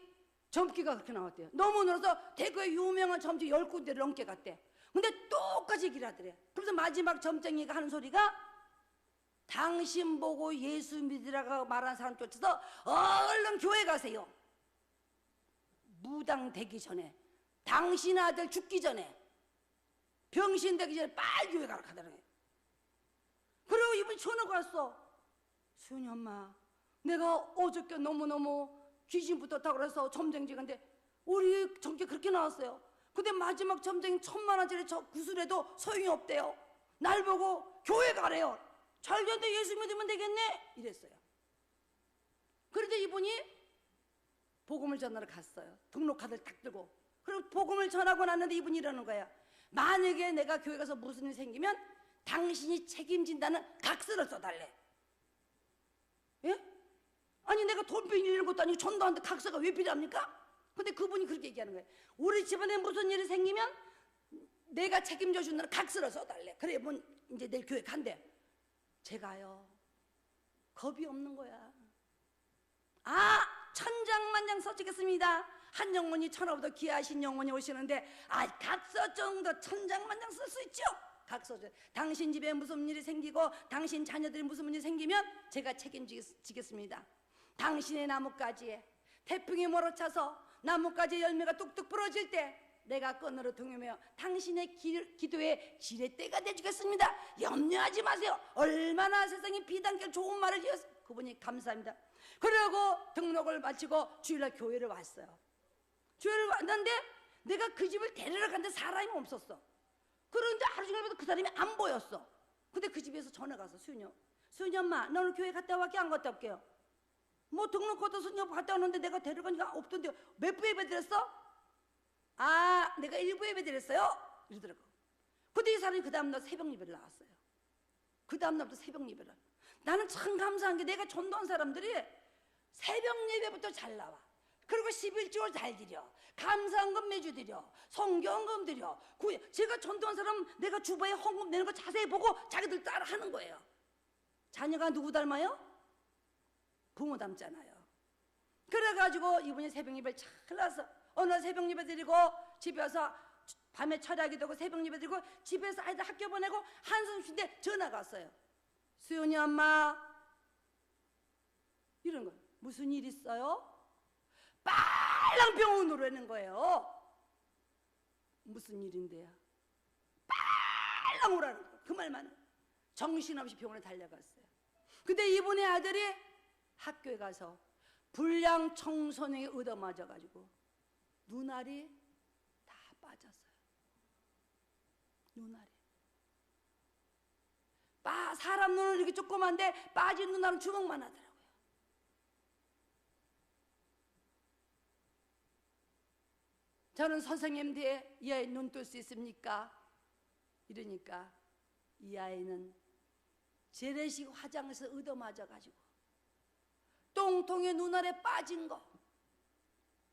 점괘가 그렇게 나왔대요. 너무 늘어서 대구에 유명한 점쟁이 10군데를 넘게 갔대. 근데 똑같이 얘기를 하더래. 그래서 마지막 점쟁이가 하는 소리가 당신 보고 예수 믿으라고 말한 사람 쫓아서 얼른 교회 가세요. 무당 되기 전에, 당신 아들 죽기 전에, 병신 되기 전에 빨리 교회 가라 하더라고요. 그리고 이분이 전화가 왔어. 수연이 엄마, 내가 어저께 너무너무 귀신 붙었다고 그래서 점쟁이한테 우리 정계 그렇게 나왔어요. 근데 마지막 점쟁이 1000만원짜리 저 구슬해도 소용이 없대요. 날 보고 교회 가래요. 잘 됐네, 예수 믿으면 되겠네 이랬어요. 그런데 이분이 복음을 전하러 갔어요. 등록카드를 딱 들고. 그리고 복음을 전하고 났는데 이분이 이러는 거야. 만약에 내가 교회 가서 무슨 일이 생기면 당신이 책임진다는 각서를 써달래. 예? 아니 내가 돈 빌리는 것도 아니고 전도하는데 각서가 왜 필요합니까? 근데 그분이 그렇게 얘기하는 거예요. 우리 집안에 무슨 일이 생기면 내가 책임져 준다는 각서를 써달래. 그래 뭐 이제 내일 교회 간대. 제가요 겁이 없는 거야. 아, 천장만장 써주겠습니다. 한 영혼이 천하보다 귀하신 영혼이 오시는데 각서 정도 천장만장 쓸 수 있죠. 각서. 당신 집에 무슨 일이 생기고 당신 자녀들이 무슨 일이 생기면 제가 책임지겠습니다. 당신의 나뭇가지에 태풍이 몰아쳐서 나뭇가지 열매가 뚝뚝 부러질 때 내가 끈으로 동요며 당신의 기도에 지렛대가 되주겠습니다. 염려하지 마세요. 얼마나 세상에 비단결 좋은 말을 지었어요. 그분이 감사합니다. 그러고 등록을 마치고 주일날 교회를 왔어요. 교회를 왔는데 내가 그 집을 데리러 갔는데 사람이 없었어. 그런데 하루 종일 그 사람이 안 보였어. 근데 그 집에서 전화가 왔어. 수연이 엄마, 나 오늘 교회 갔다 왔게 안 갔다 올게요. 뭐 등록카드 수녀 갔다 왔는데 내가 데려가니까 없던데 몇 부 예배 드렸어? 아, 내가 1부 예배 드렸어요? 이러더라고. 근데 이 사람이 그 다음날 새벽 예배를 나왔어요. 그 다음날부터 새벽 예배를. 나는 참 감사한 게 내가 전도한 사람들이 새벽 예배부터 잘 나와. 그리고 11조를 잘 드려. 감사헌금 매주 드려. 성경헌금 드려. 제가 전도한 사람 내가 주보에 헌금 내는 거 자세히 보고 자기들 따라 하는 거예요. 자녀가 누구 닮아요? 부모 닮잖아요. 그래가지고 이분이 새벽 예배를 잘 나서 어느 날 새벽 예배 드리고 집에 와서 밤에 철야기도 하고 새벽 예배 드리고 집에서 아이들 학교 보내고 한숨 쉰데 전화가 왔어요. 수연이 엄마, 이런 거 무슨 일 있어요? 빨랑 병원으로 오는 거예요. 무슨 일인데요? 빨랑 오라는 거예요. 그 말만 정신없이 병원에 달려갔어요. 근데 이분의 아들이 학교에 가서 불량 청소년에 얻어맞아가지고 눈알이 다 빠졌어요. 눈알이. 사람 눈은 이렇게 조그만데 빠진 눈알은 주먹만 하더라고요. 저는 선생님 뒤에 이 아이 눈 뜰 수 있습니까? 이러니까 이 아이는 재래식 화장에서 얻어맞아가지고 똥통에 눈알에 빠진 거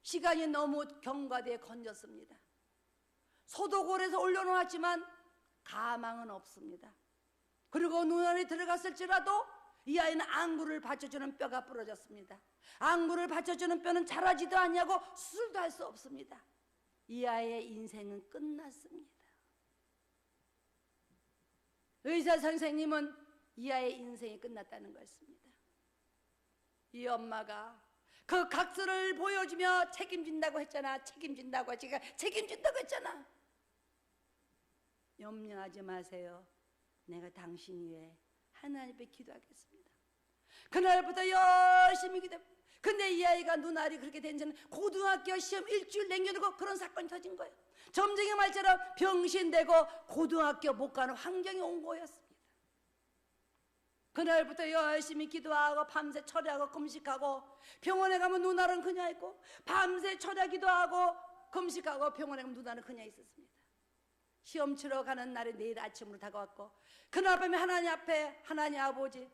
시간이 너무 경과대에 건졌습니다. 소독골에서 올려놓았지만 가망은 없습니다. 그리고 눈알에 들어갔을지라도 이 아이는 안구를 받쳐주는 뼈가 부러졌습니다. 안구를 받쳐주는 뼈는 자라지도 않냐고 수술도 할 수 없습니다. 이 아이의 인생은 끝났습니다. 의사 선생님은 이 아이의 인생이 끝났다는 것입니다. 이 엄마가 그 각서를 보여주며 책임진다고 했잖아. 책임진다고 제가 책임진다고 했잖아. 염려하지 마세요. 내가 당신 위해 하나님 앞에 기도하겠습니다. 그날부터 열심히 기도. 근데 이 아이가 눈알이 그렇게 된 지는 고등학교 시험 일주일 남겨두고 그런 사건이 터진 거예요. 점쟁이 말처럼 병신되고 고등학교 못 가는 환경이 온 거였습니다. 그날부터 열심히 기도하고 밤새 철야하고 금식하고 병원에 가면 눈알은 그냥 있고 밤새 철야 기도하고 금식하고 병원에 가면 눈알은 그냥 있었습니다. 시험 치러 가는 날이 내일 아침으로 다가왔고 그날 밤에 하나님 앞에 하나님 아버지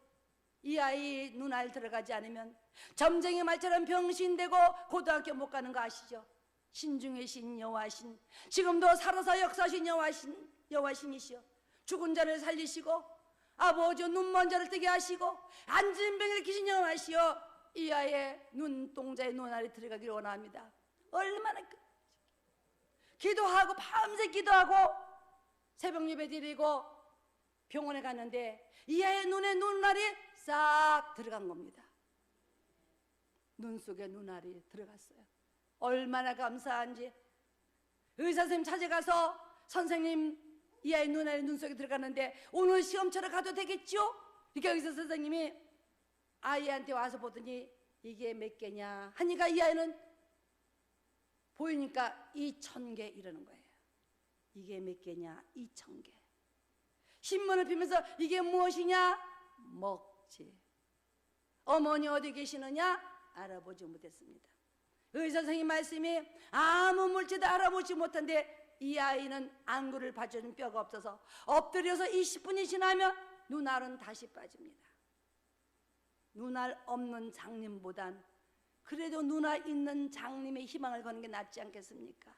이 아이 눈알 들어가지 않으면 점쟁이 말처럼 병신되고 고등학교 못 가는 거 아시죠? 신중의 신 여호와신 지금도 살아서 역사하신 여호와신이시여 죽은 자를 살리시고 아버지 눈먼 자를 뜨게 하시고 앉은 병을 기신 여호와시여 이 아이의 눈동자에 눈알이 들어가길 원합니다. 얼마나 기도하고 밤새 기도하고 새벽 예배 드리고 병원에 갔는데 이 아이의 눈에 눈알이 싹 들어간 겁니다. 눈 속에 눈알이 들어갔어요. 얼마나 감사한지. 의사 선생님 찾아가서 선생님 이 아이 눈알이 눈 속에 들어갔는데 오늘 시험 치러 가도 되겠죠? 그러니까 의사 선생님이 아이한테 와서 보더니 이게 몇 개냐 하니까 이 아이는 보이니까 2,000개 이러는 거예요. 이게 몇 개냐? 2,000개. 신문을 피면서 이게 무엇이냐? 먹지. 어머니 어디 계시느냐? 알아보지 못했습니다. 의사 선생님 말씀이 아무 물질도 알아보지 못한데 이 아이는 안구를 받쳐준 뼈가 없어서 엎드려서 20분이 지나면 눈알은 다시 빠집니다. 눈알 없는 장님보단 그래도 눈알 있는 장님의 희망을 거는 게 낫지 않겠습니까?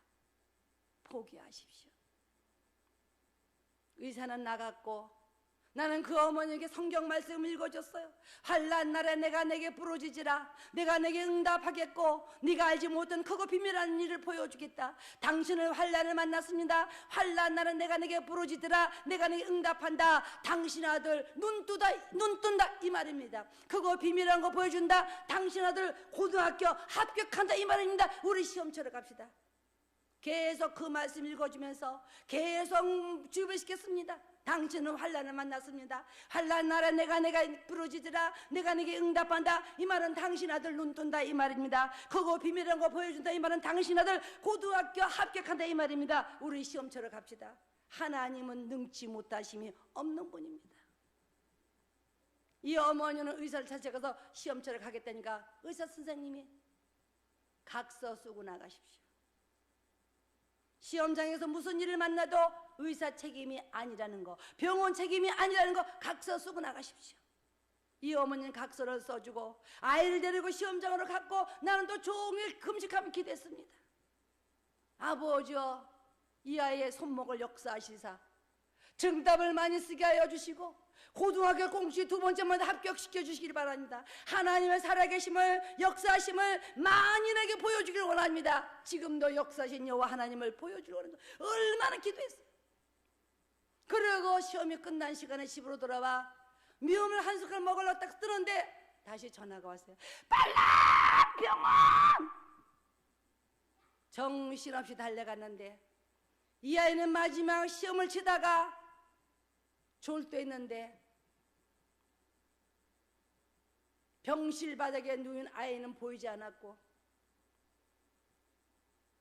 포기하십시오. 의사는 나갔고 나는 그 어머니에게 성경 말씀을 읽어줬어요. 환난 날에 내가 내게 부르짖으라. 내가 내게 응답하겠고 네가 알지 못한 크고 비밀한 일을 보여주겠다. 당신을 환난을 만났습니다. 환난 날에 내가 내게 부르짖으라. 내가 내게 응답한다. 당신 아들 눈 뜬다 이 말입니다. 크고 비밀한 거 보여준다. 당신 아들 고등학교 합격한다 이 말입니다. 우리 시험 치러 갑시다. 계속 그 말씀 읽어주면서 계속 주의시켰습니다. 당신은 환난을 만났습니다. 환난 날에 내가 부르짖으라. 내가 내게 응답한다. 이 말은 당신 아들 눈 뜬다 이 말입니다. 그거 비밀한 거 보여준다 이 말은 당신 아들 고등학교 합격한다 이 말입니다. 우리 시험 치러 갑시다. 하나님은 능치 못하심이 없는 분입니다. 이 어머니는 의사를 찾아가서 시험 치러 가겠다니까 의사 선생님이 각서 쓰고 나가십시오. 시험장에서 무슨 일을 만나도 의사 책임이 아니라는 거, 병원 책임이 아니라는 거 각서 쓰고 나가십시오. 이 어머니는 각서를 써주고 아이를 데리고 시험장으로 갔고 나는 또 종일 금식하며 기도했습니다. 아버지여 이 아이의 손목을 역사하시사 정답을 많이 쓰게 하여 주시고 고등학교 공시 2번째만 합격시켜 주시길 바랍니다. 하나님의 살아계심을 역사하심을 만인에게 보여주길 원합니다. 지금도 역사하신 여호와 하나님을 보여주길 원합니다. 얼마나 기도했어요. 그리고 시험이 끝난 시간에 집으로 돌아와 미음을 한 숟갈 먹으려고 딱 뜨는데 다시 전화가 왔어요. 빨라 병원! 정신없이 달려갔는데 이 아이는 마지막 시험을 치다가 졸도했는데 병실 바닥에 누운 아이는 보이지 않았고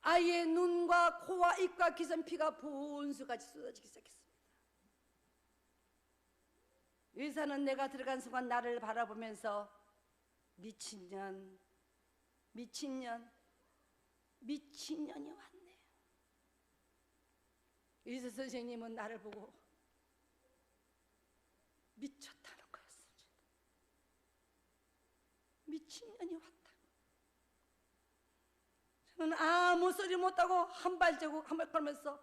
아이의 눈과 코와 입과 귀선 피가 분수같이 쏟아지기 시작했습니다. 의사는 내가 들어간 순간 나를 바라보면서 미친년이 왔네. 의사 선생님은 나를 보고 미쳤다는 거였습니다. 미친년이 왔다. 저는 아무 소리 못하고 한 발자국 한 발 걸면서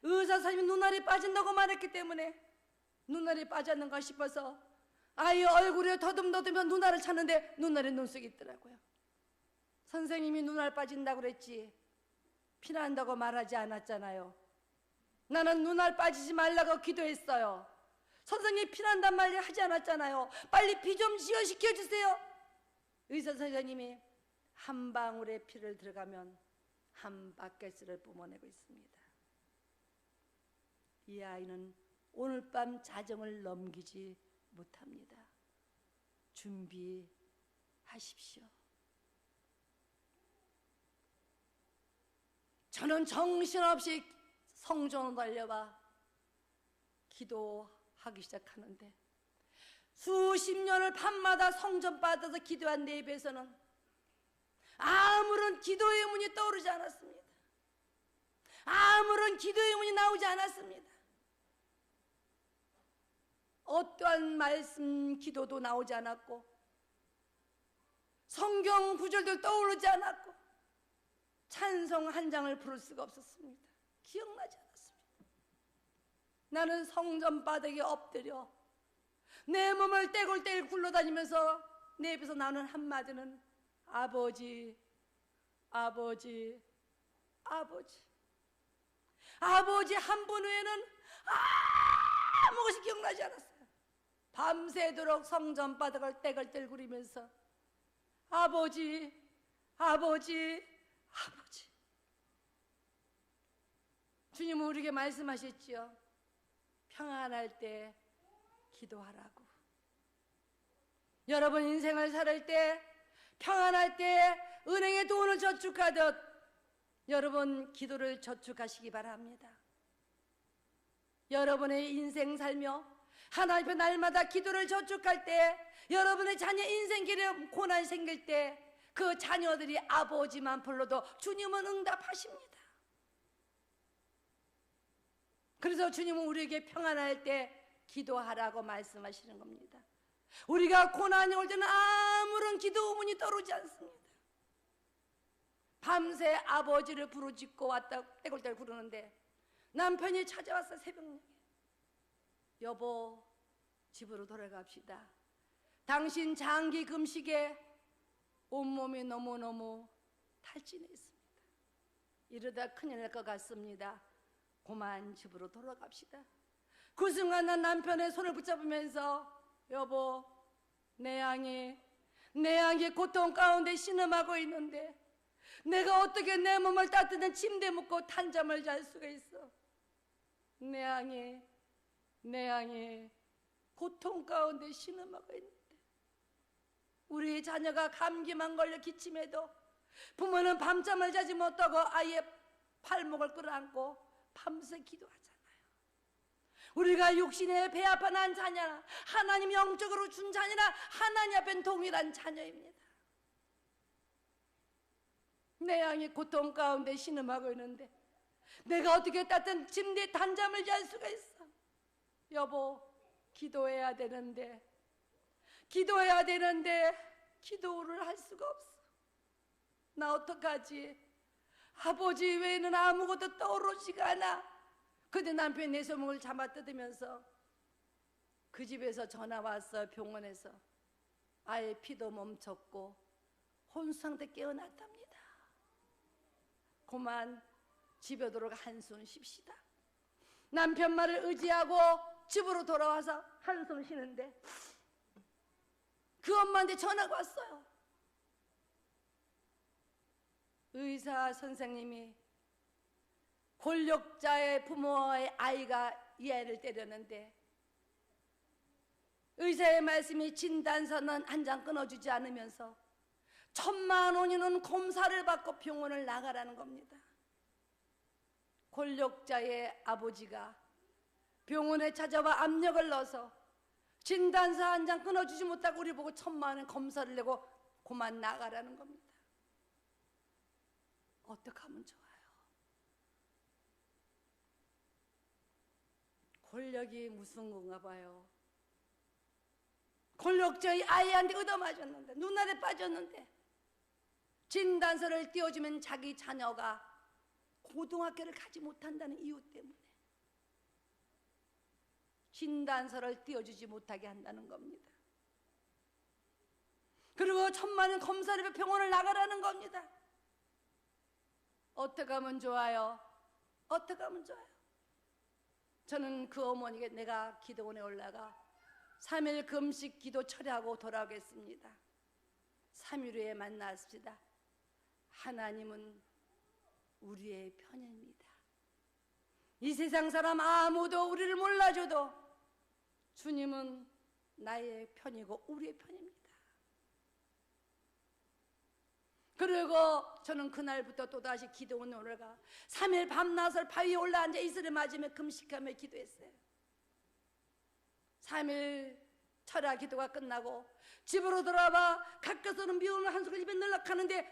의사 선생님이 눈알이 빠진다고 말했기 때문에 눈알이 빠졌는가 싶어서 아이 얼굴에 더듬더듬 눈알을 찾는데 눈알이 눈 속에 있더라고요. 선생님이 눈알 빠진다고 그랬지 피난다고 말하지 않았잖아요. 나는 눈알 빠지지 말라고 기도했어요. 선생님이 피난단 말 하지 않았잖아요. 빨리 피 좀 지혈시켜 주세요. 의사 선생님이 한 방울의 피를 들어가면 한 바켓을 뿜어내고 있습니다. 이 아이는 오늘 밤 자정을 넘기지 못합니다. 준비하십시오. 저는 정신없이 성전으로 달려와 기도하기 시작하는데 수십 년을 밤마다 성전 받아서 기도한 내 입에서는 아무런 기도의 문이 떠오르지 않았습니다. 아무런 기도의 문이 나오지 않았습니다. 어떠한 말씀 기도도 나오지 않았고 성경 구절도 떠오르지 않았고 찬송 한 장을 부를 수가 없었습니다. 기억나지 않았습니다. 나는 성전 바닥에 엎드려 내 몸을 떼굴떼굴 굴러다니면서 내 입에서 나오는 한마디는 아버지, 아버지, 아버지. 아버지 한 분 외에는 아무것이 기억나지 않았어요. 밤새도록 성전 바닥을 떼글떼글거리면서 아버지, 아버지, 아버지. 주님은 우리에게 말씀하셨지요. 평안할 때 기도하라고. 여러분 인생을 살 때, 평안할 때 은행에 돈을 저축하듯 여러분 기도를 저축하시기 바랍니다. 여러분의 인생 살며 하나님 앞에 날마다 기도를 저축할 때, 여러분의 자녀 인생길에 고난이 생길 때 그 자녀들이 아버지만 불러도 주님은 응답하십니다. 그래서 주님은 우리에게 평안할 때 기도하라고 말씀하시는 겁니다. 우리가 고난이 올 때는 아무런 기도 의문이 떠오르지 않습니다. 밤새 아버지를 부르짖고 왔다 떼굴떼굴 구르는데 남편이 찾아왔어. 새벽녘에. 여보, 집으로 돌아갑시다. 당신 장기 금식에 온몸이 너무너무 탈진해 있습니다. 이러다 큰일 날 것 같습니다. 그만 집으로 돌아갑시다. 그 순간 난 남편의 손을 붙잡으면서 여보, 내 양이 고통 가운데 신음하고 있는데 내가 어떻게 내 몸을 따뜻한 침대에 묻고 탄잠을 잘 수가 있어. 내 양이 고통 가운데 신음하고 있는데 우리 자녀가 감기만 걸려 기침해도 부모는 밤잠을 자지 못하고 아이의 팔목을 끌어안고 밤새 기도하잖아요. 우리가 육신에 배 아파 난 자녀나 하나님 영적으로 준 자녀나 하나님 앞엔 동일한 자녀입니다. 내 양이 고통 가운데 신음하고 있는데 내가 어떻게 따뜻한 침대에 단잠을 잘 수가 있어. 여보, 기도해야 되는데 기도를 할 수가 없어. 나 어떡하지? 아버지 외에는 아무것도 떠오르지가 않아. 근데 남편이 내 손목을 잡아뜯으면서 그 집에서 전화 왔어요. 병원에서 아예 피도 멈췄고 혼수상태 깨어났답니다. 그만 집에 들어가 한숨 쉽시다. 남편 말을 의지하고 집으로 돌아와서 한숨 쉬는데 그 엄마한테 전화가 왔어요. 의사 선생님이 권력자의 부모의 아이가 이 아이를 때렸는데 의사의 말씀이 진단서는 한 장 끊어주지 않으면서 1,000만 원이는 검사를 받고 병원을 나가라는 겁니다. 권력자의 아버지가 병원에 찾아와 압력을 넣어서 진단서 한 장 끊어주지 못하고 우리 보고 1,000만 원 검사를 내고 그만 나가라는 겁니다. 어떻게 하면 좋아요? 권력이 무슨 건가 봐요. 권력자의 아이한테 얻어맞았는데 눈알에 빠졌는데 진단서를 띄워주면 자기 자녀가 고등학교를 가지 못한다는 이유 때문에 진단서를 띄워주지 못하게 한다는 겁니다. 그리고 1,000만 원 검사를 받고 병원을 나가라는 겁니다. 어떻게 하면 좋아요? 어떻게 하면 좋아요? 저는 그 어머니에게 내가 기도원에 올라가 3일 금식 기도 철회하고 돌아오겠습니다. 3일 후에 만났습니다. 하나님은 우리의 편입니다. 이 세상 사람 아무도 우리를 몰라줘도 주님은 나의 편이고 우리의 편입니다. 그리고 저는 그날부터 또다시 기도원에 올라가 3일 밤낮을 바위에 올라앉아 이슬을 맞으며 금식하며 기도했어요. 3일 철야 기도가 끝나고 집으로 돌아와 가까스는 미움을 한 손을 입에 넣으려고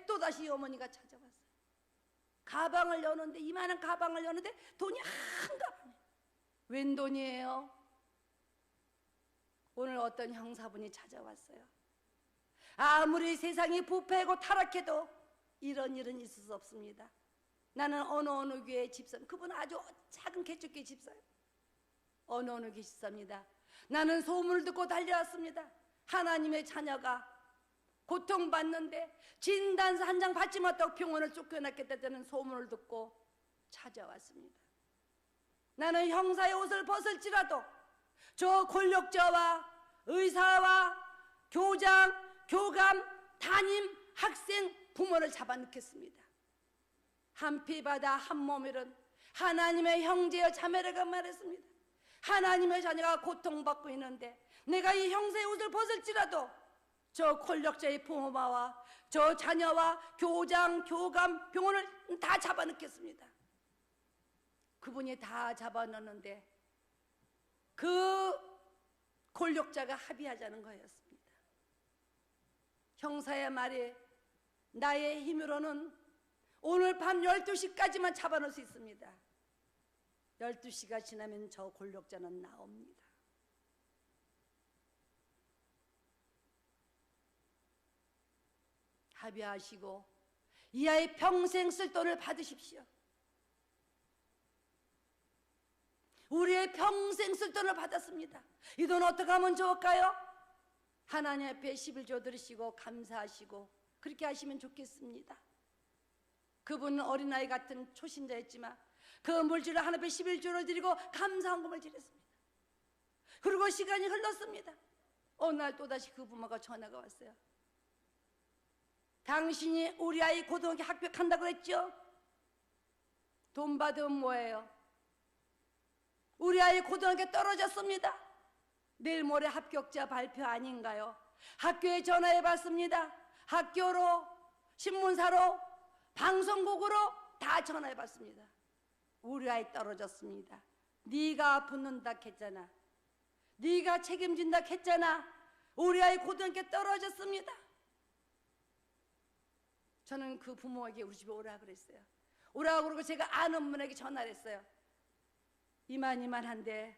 또다시 이 어머니가 찾아왔어요. 가방을 여는데 이만한 가방을 여는데 돈이 한가방에 웬 돈이에요? 오늘 어떤 형사분이 찾아왔어요. 아무리 세상이 부패하고 타락해도 이런 일은 있을 수 없습니다. 나는 어느 교회 집사, 그분은 아주 작은 개척교회 집사예요. 어느 교회 집사입니다. 나는 소문을 듣고 달려왔습니다. 하나님의 자녀가 고통받는데 진단서 한 장 받지 못하고 병원을 쫓겨났겠다는 소문을 듣고 찾아왔습니다. 나는 형사의 옷을 벗을지라도 저 권력자와 의사와 교장, 교감, 담임, 학생, 부모를 잡아넣겠습니다. 한 피바다 한 몸이른 하나님의 형제여 자매라고 말했습니다. 하나님의 자녀가 고통받고 있는데 내가 이 형사의 옷을 벗을지라도 저 권력자의 부모와 저 자녀와 교장, 교감, 병원을 다 잡아넣겠습니다. 그분이 다 잡아넣는데 그 권력자가 합의하자는 거였습니다. 형사의 말이 나의 힘으로는 오늘 밤 12시까지만 잡아놓을 수 있습니다. 12시가 지나면 저 권력자는 나옵니다. 합의하시고 이 아이 평생 쓸 돈을 받으십시오. 우리의 평생 쓸 돈을 받았습니다. 이 돈 어떻게 하면 좋을까요? 하나님 앞에 11조 드리시고 감사하시고 그렇게 하시면 좋겠습니다. 그분은 어린아이 같은 초신자였지만 그 물질을 하나님 앞에 11조를 드리고 감사헌금을 드렸습니다. 그리고 시간이 흘렀습니다. 어느 날 또다시 그 부모가 전화가 왔어요. 당신이 우리 아이 고등학교 합격한다고 했죠? 돈 받으면 뭐예요? 우리 아이 고등학교 떨어졌습니다. 내일 모레 합격자 발표 아닌가요? 학교에 전화해 봤습니다. 학교로, 신문사로, 방송국으로 다 전화해 봤습니다. 우리 아이 떨어졌습니다. 네가 붙는다 했잖아. 네가 책임진다 했잖아. 우리 아이 고등학교 떨어졌습니다. 저는 그 부모에게 우리 집에 오라 그랬어요. 오라고 그러고 제가 아는 분에게 전화를 했어요. 이만한데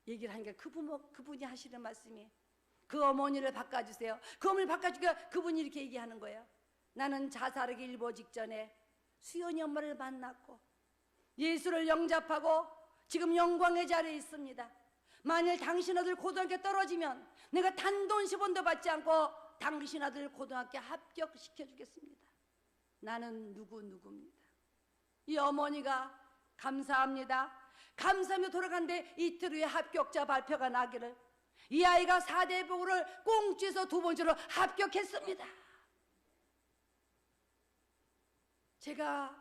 얘기를 하니까 그분이 하시는 말씀이 그 어머니를 바꿔주세요. 그 어머니를 바꿔주니까 그분이 이렇게 얘기하는 거예요. 나는 자살하기 일보 직전에 수연이 엄마를 만났고 예수를 영접하고 지금 영광의 자리에 있습니다. 만일 당신 아들 고등학교 떨어지면 내가 단돈 10원도 받지 않고 당신 아들 고등학교 합격시켜주겠습니다. 나는 누구입니다. 이 어머니가 감사합니다. 감사하며 돌아갔는데 이틀 후에 합격자 발표가 나기를 이 아이가 4대 보고를 꽁치에서 두 번째로 합격했습니다. 제가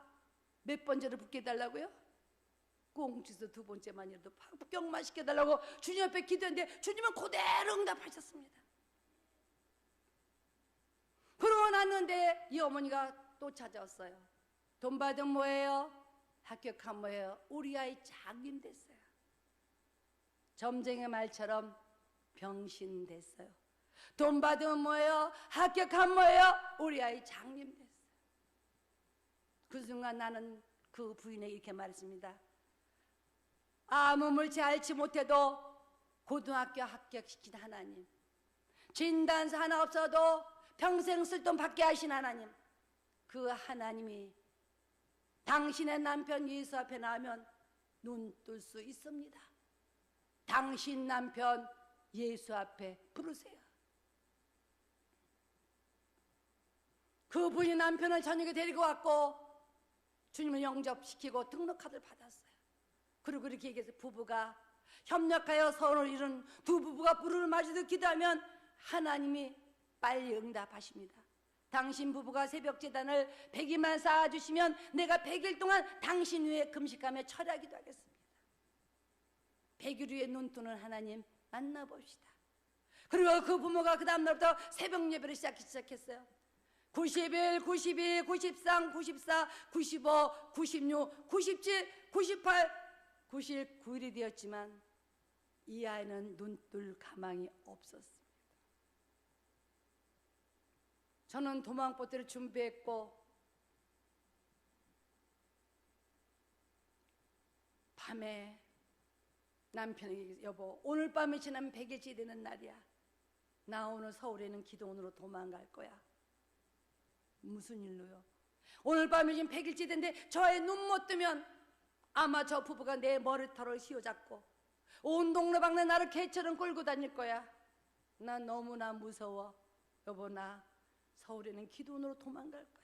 몇 번째로 붙게 해달라고요? 꽁치에서 두 번째만이라도 합격만 시켜달라고 주님 앞에 기도했는데 주님은 그대로 응답하셨습니다. 그러고 났는데 이 어머니가 또 찾아왔어요. 돈 받으면 뭐예요? 합격하면 뭐예요? 우리 아이 장님 됐어요. 점쟁의 말처럼 병신 됐어요. 돈 받으면 뭐예요? 합격하면 뭐예요? 우리 아이 장님 됐어요. 그 순간 나는 그 부인에게 이렇게 말했습니다. 아무 물질 알지 못해도 고등학교 합격시킨 하나님, 진단서 하나 없어도 평생 쓸 돈 받게 하신 하나님, 그 하나님이 당신의 남편 예수 앞에 나오면 눈 뜰 수 있습니다. 당신 남편 예수 앞에 부르세요. 그분이 남편을 저녁에 데리고 왔고 주님을 영접시키고 등록카드를 받았어요. 그리고 이렇게 얘기해서 부부가 협력하여 서로를 이룬 두 부부가 불을 맞이도 기도하면 하나님이 빨리 응답하십니다. 당신 부부가 새벽제단을 100일만 쌓아주시면 내가 100일 동안 당신 위에 금식하며 철야기도 하겠습니다. 100일 후에 눈 뜨는 하나님 만나봅시다. 그리고 그 부모가 그 다음날부터 새벽 예배를 시작했어요. 90일, 92, 93, 94, 95, 96, 97, 98, 99일이 되었지만 이 아이는 눈 뜰 가망이 없었습니다. 저는 도망보트를 준비했고 밤에 남편에게 여보 오늘 밤에 지나면 100일째 되는 날이야. 나 오늘 서울에는 기도원으로 도망갈 거야. 무슨 일로요? 오늘 밤에 지금 100일째 됐는데 저의 눈 못 뜨면 아마 저 부부가 내 머리털을 휘어잡고 온 동네방네 나를 개처럼 끌고 다닐 거야. 나 너무나 무서워. 여보, 나 서울에는 기도원으로 도망갈 거야.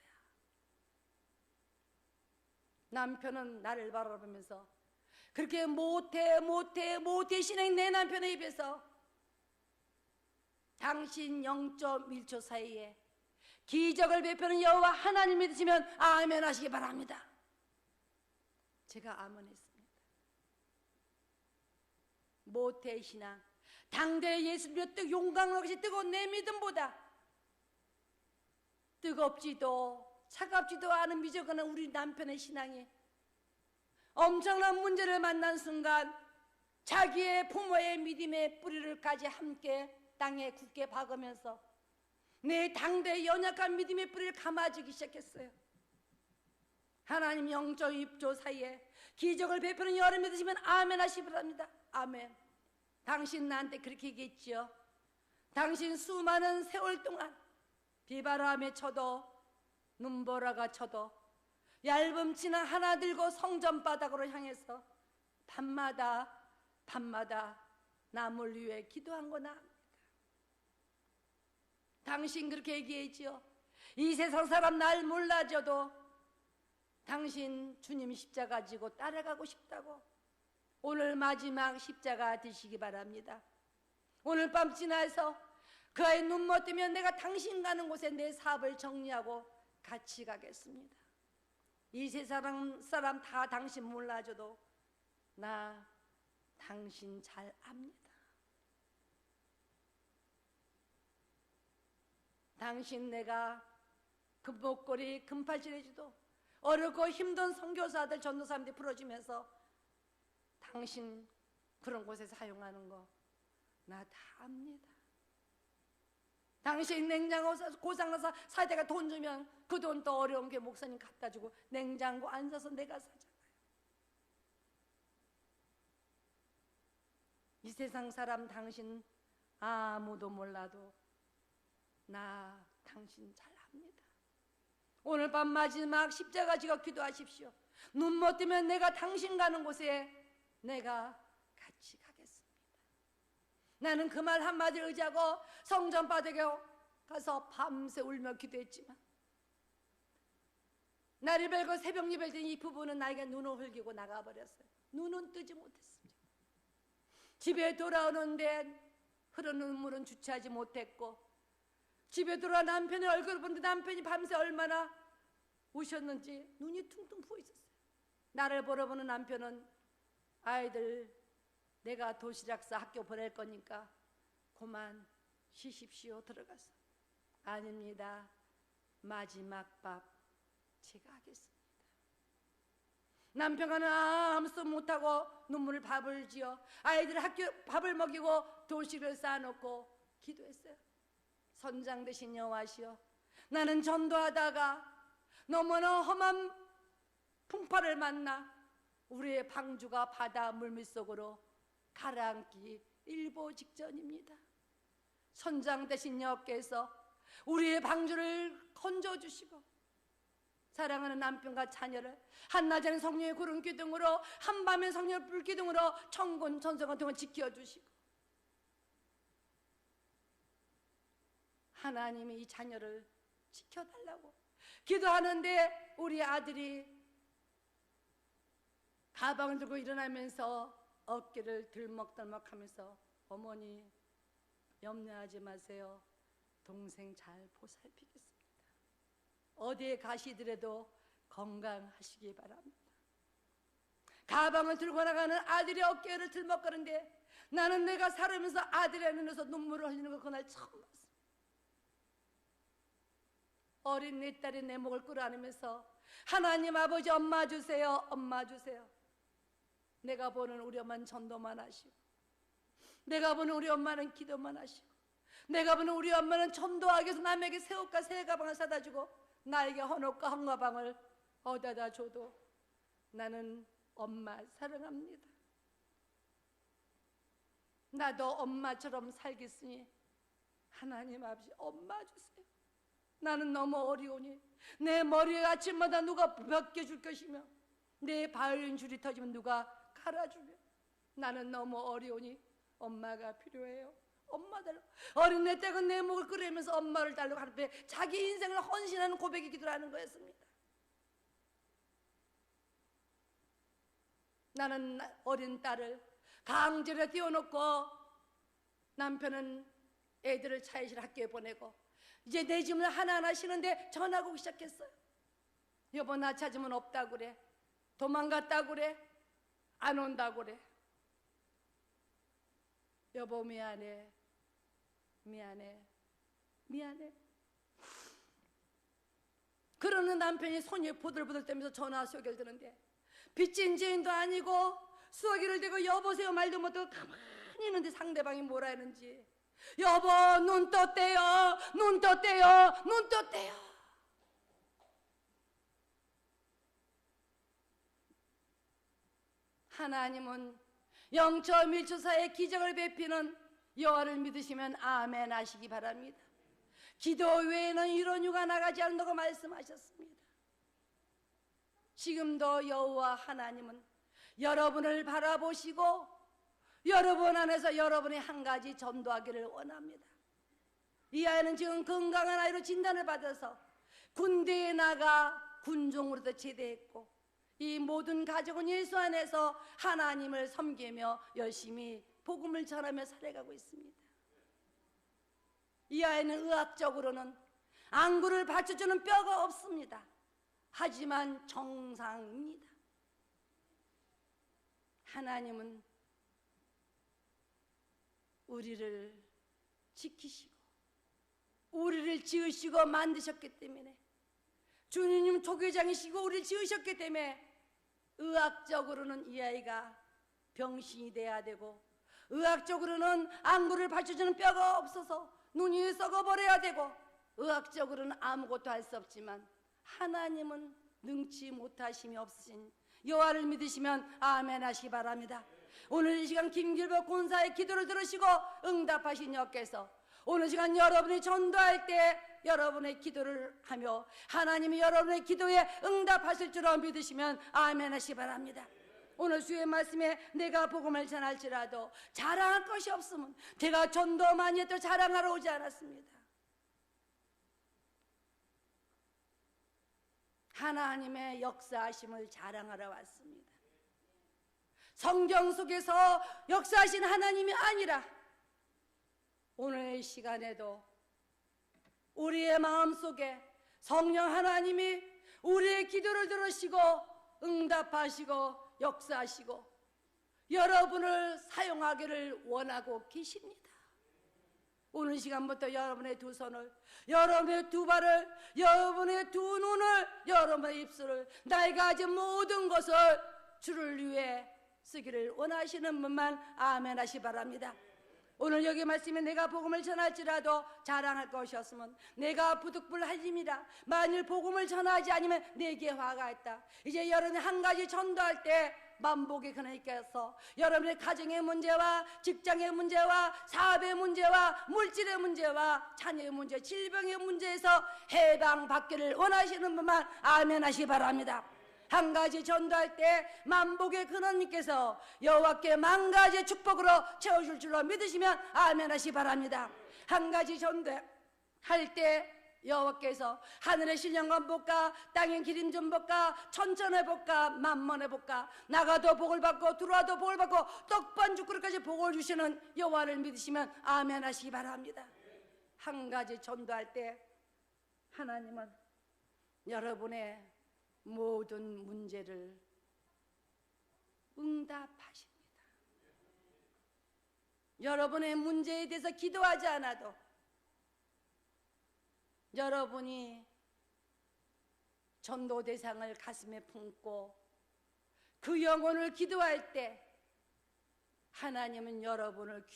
남편은 나를 바라보면서 그렇게 모태 신앙인 내 남편의 입에서 당신 0.1초 사이에 기적을 베푸는 여호와 하나님 믿으시면 아멘 하시기 바랍니다. 제가 아멘했습니다. 모태 신앙, 당대 예수 몇 등 용광로 같이 뜨거운 내 믿음보다 뜨겁지도 차갑지도 않은 미적은 우리 남편의 신앙이 엄청난 문제를 만난 순간 자기의 부모의 믿음의 뿌리를까지 함께 땅에 굳게 박으면서 내 당대의 연약한 믿음의 뿌리를 감아주기 시작했어요. 하나님 0.2초 사이에 기적을 베푸는 여름 믿으시면 아멘 하시기 바랍니다. 아멘. 당신 나한테 그렇게 얘기했지요. 당신 수많은 세월 동안 비바람에 쳐도 눈보라가 쳐도 얇은 치나 하나 들고 성전 바닥으로 향해서 밤마다 남을 위해 기도한 거나. 당신 그렇게 얘기했지요. 이 세상 사람 날 몰라줘도 당신 주님 십자가 지고 따라가고 싶다고. 오늘 마지막 십자가 드시기 바랍니다. 오늘 밤 지나서 그 아이 눈 못 뜨면 내가 당신 가는 곳에 내 사업을 정리하고 같이 가겠습니다. 이 세상 사람 다 당신 몰라줘도 나 당신 잘 압니다. 당신 내가 금목걸이 금팔찌해주도 어렵고 힘든 선교사들 전도사님들 풀어주면서 당신 그런 곳에 사용하는 거 나 다 압니다. 당신 냉장고 고장나서 사대가 돈 주면 그 돈 또 어려운 게 목사님 갖다 주고 냉장고 안 사서 내가 사잖아요. 이 세상 사람 당신 아무도 몰라도 나 당신 잘 압니다. 오늘 밤 마지막 십자가 지고 기도하십시오. 눈 못 뜨면 내가 당신 가는 곳에 내가 같이 가겠습니다. 나는 그 말 한마디를 의지하고 성전 바닥에 가서 밤새 울며 기도했지만 날이 밝고 새벽이 밝더니 이 부부는 나에게 눈을 흘기고 나가버렸어요. 눈은 뜨지 못했습니다. 집에 돌아오는데 흐르는 눈물은 주체하지 못했고 집에 돌아와 남편의 얼굴을 보는데 남편이 밤새 얼마나 우셨는지 눈이 퉁퉁 부어 있었어요. 나를 보러 보는 남편은 아이들 내가 도시락 싸 학교 보낼 거니까 그만 쉬십시오 들어가서 아닙니다. 마지막 밥 제가 하겠습니다. 남편은 아무것도 못하고 눈물을 밥을 지어 아이들 학교 밥을 먹이고 도시락을 쌓아놓고 기도했어요. 선장 되신 여호와시여, 나는 전도하다가 너무나 험한 풍파를 만나 우리의 방주가 바다 물밑속으로 가라앉기 일보 직전입니다. 선장 되신 여호와께서 우리의 방주를 건져주시고 사랑하는 남편과 자녀를 한낮에는 성령의 구름 기둥으로 한밤엔 성령의 불 기둥으로 천군 천사가 동안 지켜주시고 하나님이 이 자녀를 지켜달라고 기도하는데 우리 아들이 가방을 들고 일어나면서 어깨를 들먹들먹하면서 어머니 염려하지 마세요. 동생 잘 보살피겠습니다. 어디에 가시더라도 건강하시기 바랍니다. 가방을 들고 나가는 아들의 어깨를 들먹거리는데 나는 내가 살아면서 아들의 눈에서 눈물을 흘리는 걸 그날 처음 봤어. 어린 내 딸이 내 목을 끌어안으면서 하나님 아버지 엄마 주세요, 엄마 주세요. 내가 보는 우리 엄마는 전도만 하시고 내가 보는 우리 엄마는 기도만 하시고 내가 보는 우리 엄마는 전도하기 위해서 남에게 새 옷과 새 가방을 사다 주고 나에게 헌옷과 헌가방을 얻어다 줘도 나는 엄마 사랑합니다. 나도 엄마처럼 살겠으니 하나님 아버지 엄마 주세요. 나는 너무 어려우니 내 머리에 아침마다 누가 벗겨줄 것이며 내 바이올린 줄이 터지면 누가 갈아주며 나는 너무 어려우니 엄마가 필요해요. 엄마 달라고. 어린애 때가 내 목을 끌으면서 엄마를 달라고 하는 앞에 자기 인생을 헌신하는 고백이 기도라는 거였습니다. 나는 어린 딸을 강제로 띄워놓고 남편은 애들을 차에 실어 학교에 보내고 이제 내 짐을 하나하나 쉬는데 전화가 오기 시작했어요. 여보, 나 찾으면 없다고 그래. 도망갔다고 그래. 안 온다고 그래. 여보, 미안해. 그러는 남편이 손이 보들보들 떨면서 전화 소개를 드는데 빚진 죄인도 아니고 수화기를 대고 여보세요 말도 못하고 가만히 있는데 상대방이 뭐라 했는지, 여보 눈 떴대요. 하나님은 영처 밀처 사이에 기적을 베피는 여호와를 믿으시면 아멘 하시기 바랍니다. 기도 외에는 이런 유가 나가지 않는다고 말씀하셨습니다. 지금도 여호와 하나님은 여러분을 바라보시고 여러분 안에서 여러분이 한 가지 전도하기를 원합니다. 이 아이는 지금 건강한 아이로 진단을 받아서 군대에 나가 군종으로도 제대했고 이 모든 가족은 예수 안에서 하나님을 섬기며 열심히 복음을 전하며 살아가고 있습니다. 이 아이는 의학적으로는 안구를 받쳐주는 뼈가 없습니다. 하지만 정상입니다. 하나님은 우리를 지키시고 우리를 지으시고 만드셨기 때문에, 주님 조계장이시고 우리를 지으셨기 때문에 의학적으로는 이 아이가 병신이 돼야 되고, 의학적으로는 안구를 받쳐주는 뼈가 없어서 눈이 썩어버려야 되고, 의학적으로는 아무것도 할 수 없지만 하나님은 능치 못하심이 없으신 여호와를 믿으시면 아멘 하시기 바랍니다. 오늘 이 시간 김길복 권사의 기도를 들으시고 응답하신 여께서 오늘 시간 여러분이 전도할 때 여러분의 기도를 하며 하나님이 여러분의 기도에 응답하실 줄로 믿으시면 아멘 하시기 바랍니다. 오늘 주의 말씀에 내가 복음을 전할지라도 자랑할 것이 없으면 제가 전도 많이 했다고 자랑하러 오지 않았습니다. 하나님의 역사하심을 자랑하러 왔습니다. 성경 속에서 역사하신 하나님이 아니라 오늘 시간에도 우리의 마음속에 성령 하나님이 우리의 기도를 들으시고 응답하시고 역사하시고 여러분을 사용하기를 원하고 계십니다. 오늘 시간부터 여러분의 두 손을, 여러분의 두 발을, 여러분의 두 눈을, 여러분의 입술을, 나이가 가진 모든 것을 주를 위해 쓰기를 원하시는 분만 아멘 하시 바랍니다. 오늘 여기 말씀에 내가 복음을 전할지라도 자랑할 것이 없으면 내가 부득불할림이라. 만일 복음을 전하지 않으면 내게 화가 있다. 이제 여러분이 한 가지 전도할 때 만복의 그러니까서 여러분의 가정의 문제와 직장의 문제와 사업의 문제와 물질의 문제와 자녀의 문제, 질병의 문제에서 해방받기를 원하시는 분만 아멘 하시기 바랍니다. 한 가지 전도할 때 만복의 근원님께서 여호와께 만 가지의 축복으로 채워줄 줄로 믿으시면 아멘 하시기 바랍니다. 한 가지 전도할 때 여호와께서 하늘의 신령과 복과 땅의 기름진 복과 천천의 복과 만mon의 복과 나가도 복을 받고 들어와도 복을 받고 떡반죽그릇까지 복을 주시는 여호와를 믿으시면 아멘 하시기 바랍니다. 한 가지 전도할 때 하나님은 여러분의 모든 문제를 응답하십니다. 여러분의 문제에 대해서 기도하지 않아도 여러분이 전도 대상을 가슴에 품고 그 영혼을 기도할 때 하나님은 여러분을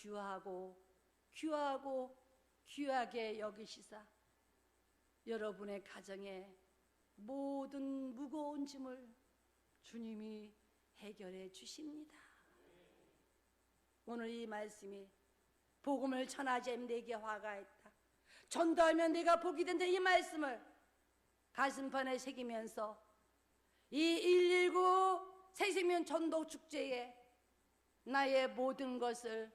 귀하게 여기시사 여러분의 가정에 모든 무거운 짐을 주님이 해결해 주십니다. 오늘 이 말씀이 복음을 전하지 않으면 내게 화가 있다, 전도하면 내가 복이 된다, 이 말씀을 가슴판에 새기면서 이 119 새세면 전도 축제에 나의 모든 것을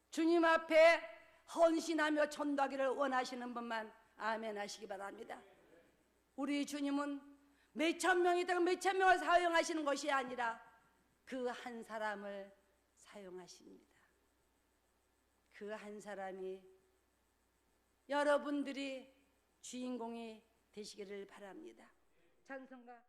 주님 앞에 헌신하며 전도하기를 원하시는 분만 아멘 하시기 바랍니다. 우리 주님은 몇천 명이다가 몇천 명을 사용하시는 것이 아니라 그 한 사람을 사용하십니다. 그 한 사람이 여러분들이 주인공이 되시기를 바랍니다. 찬송가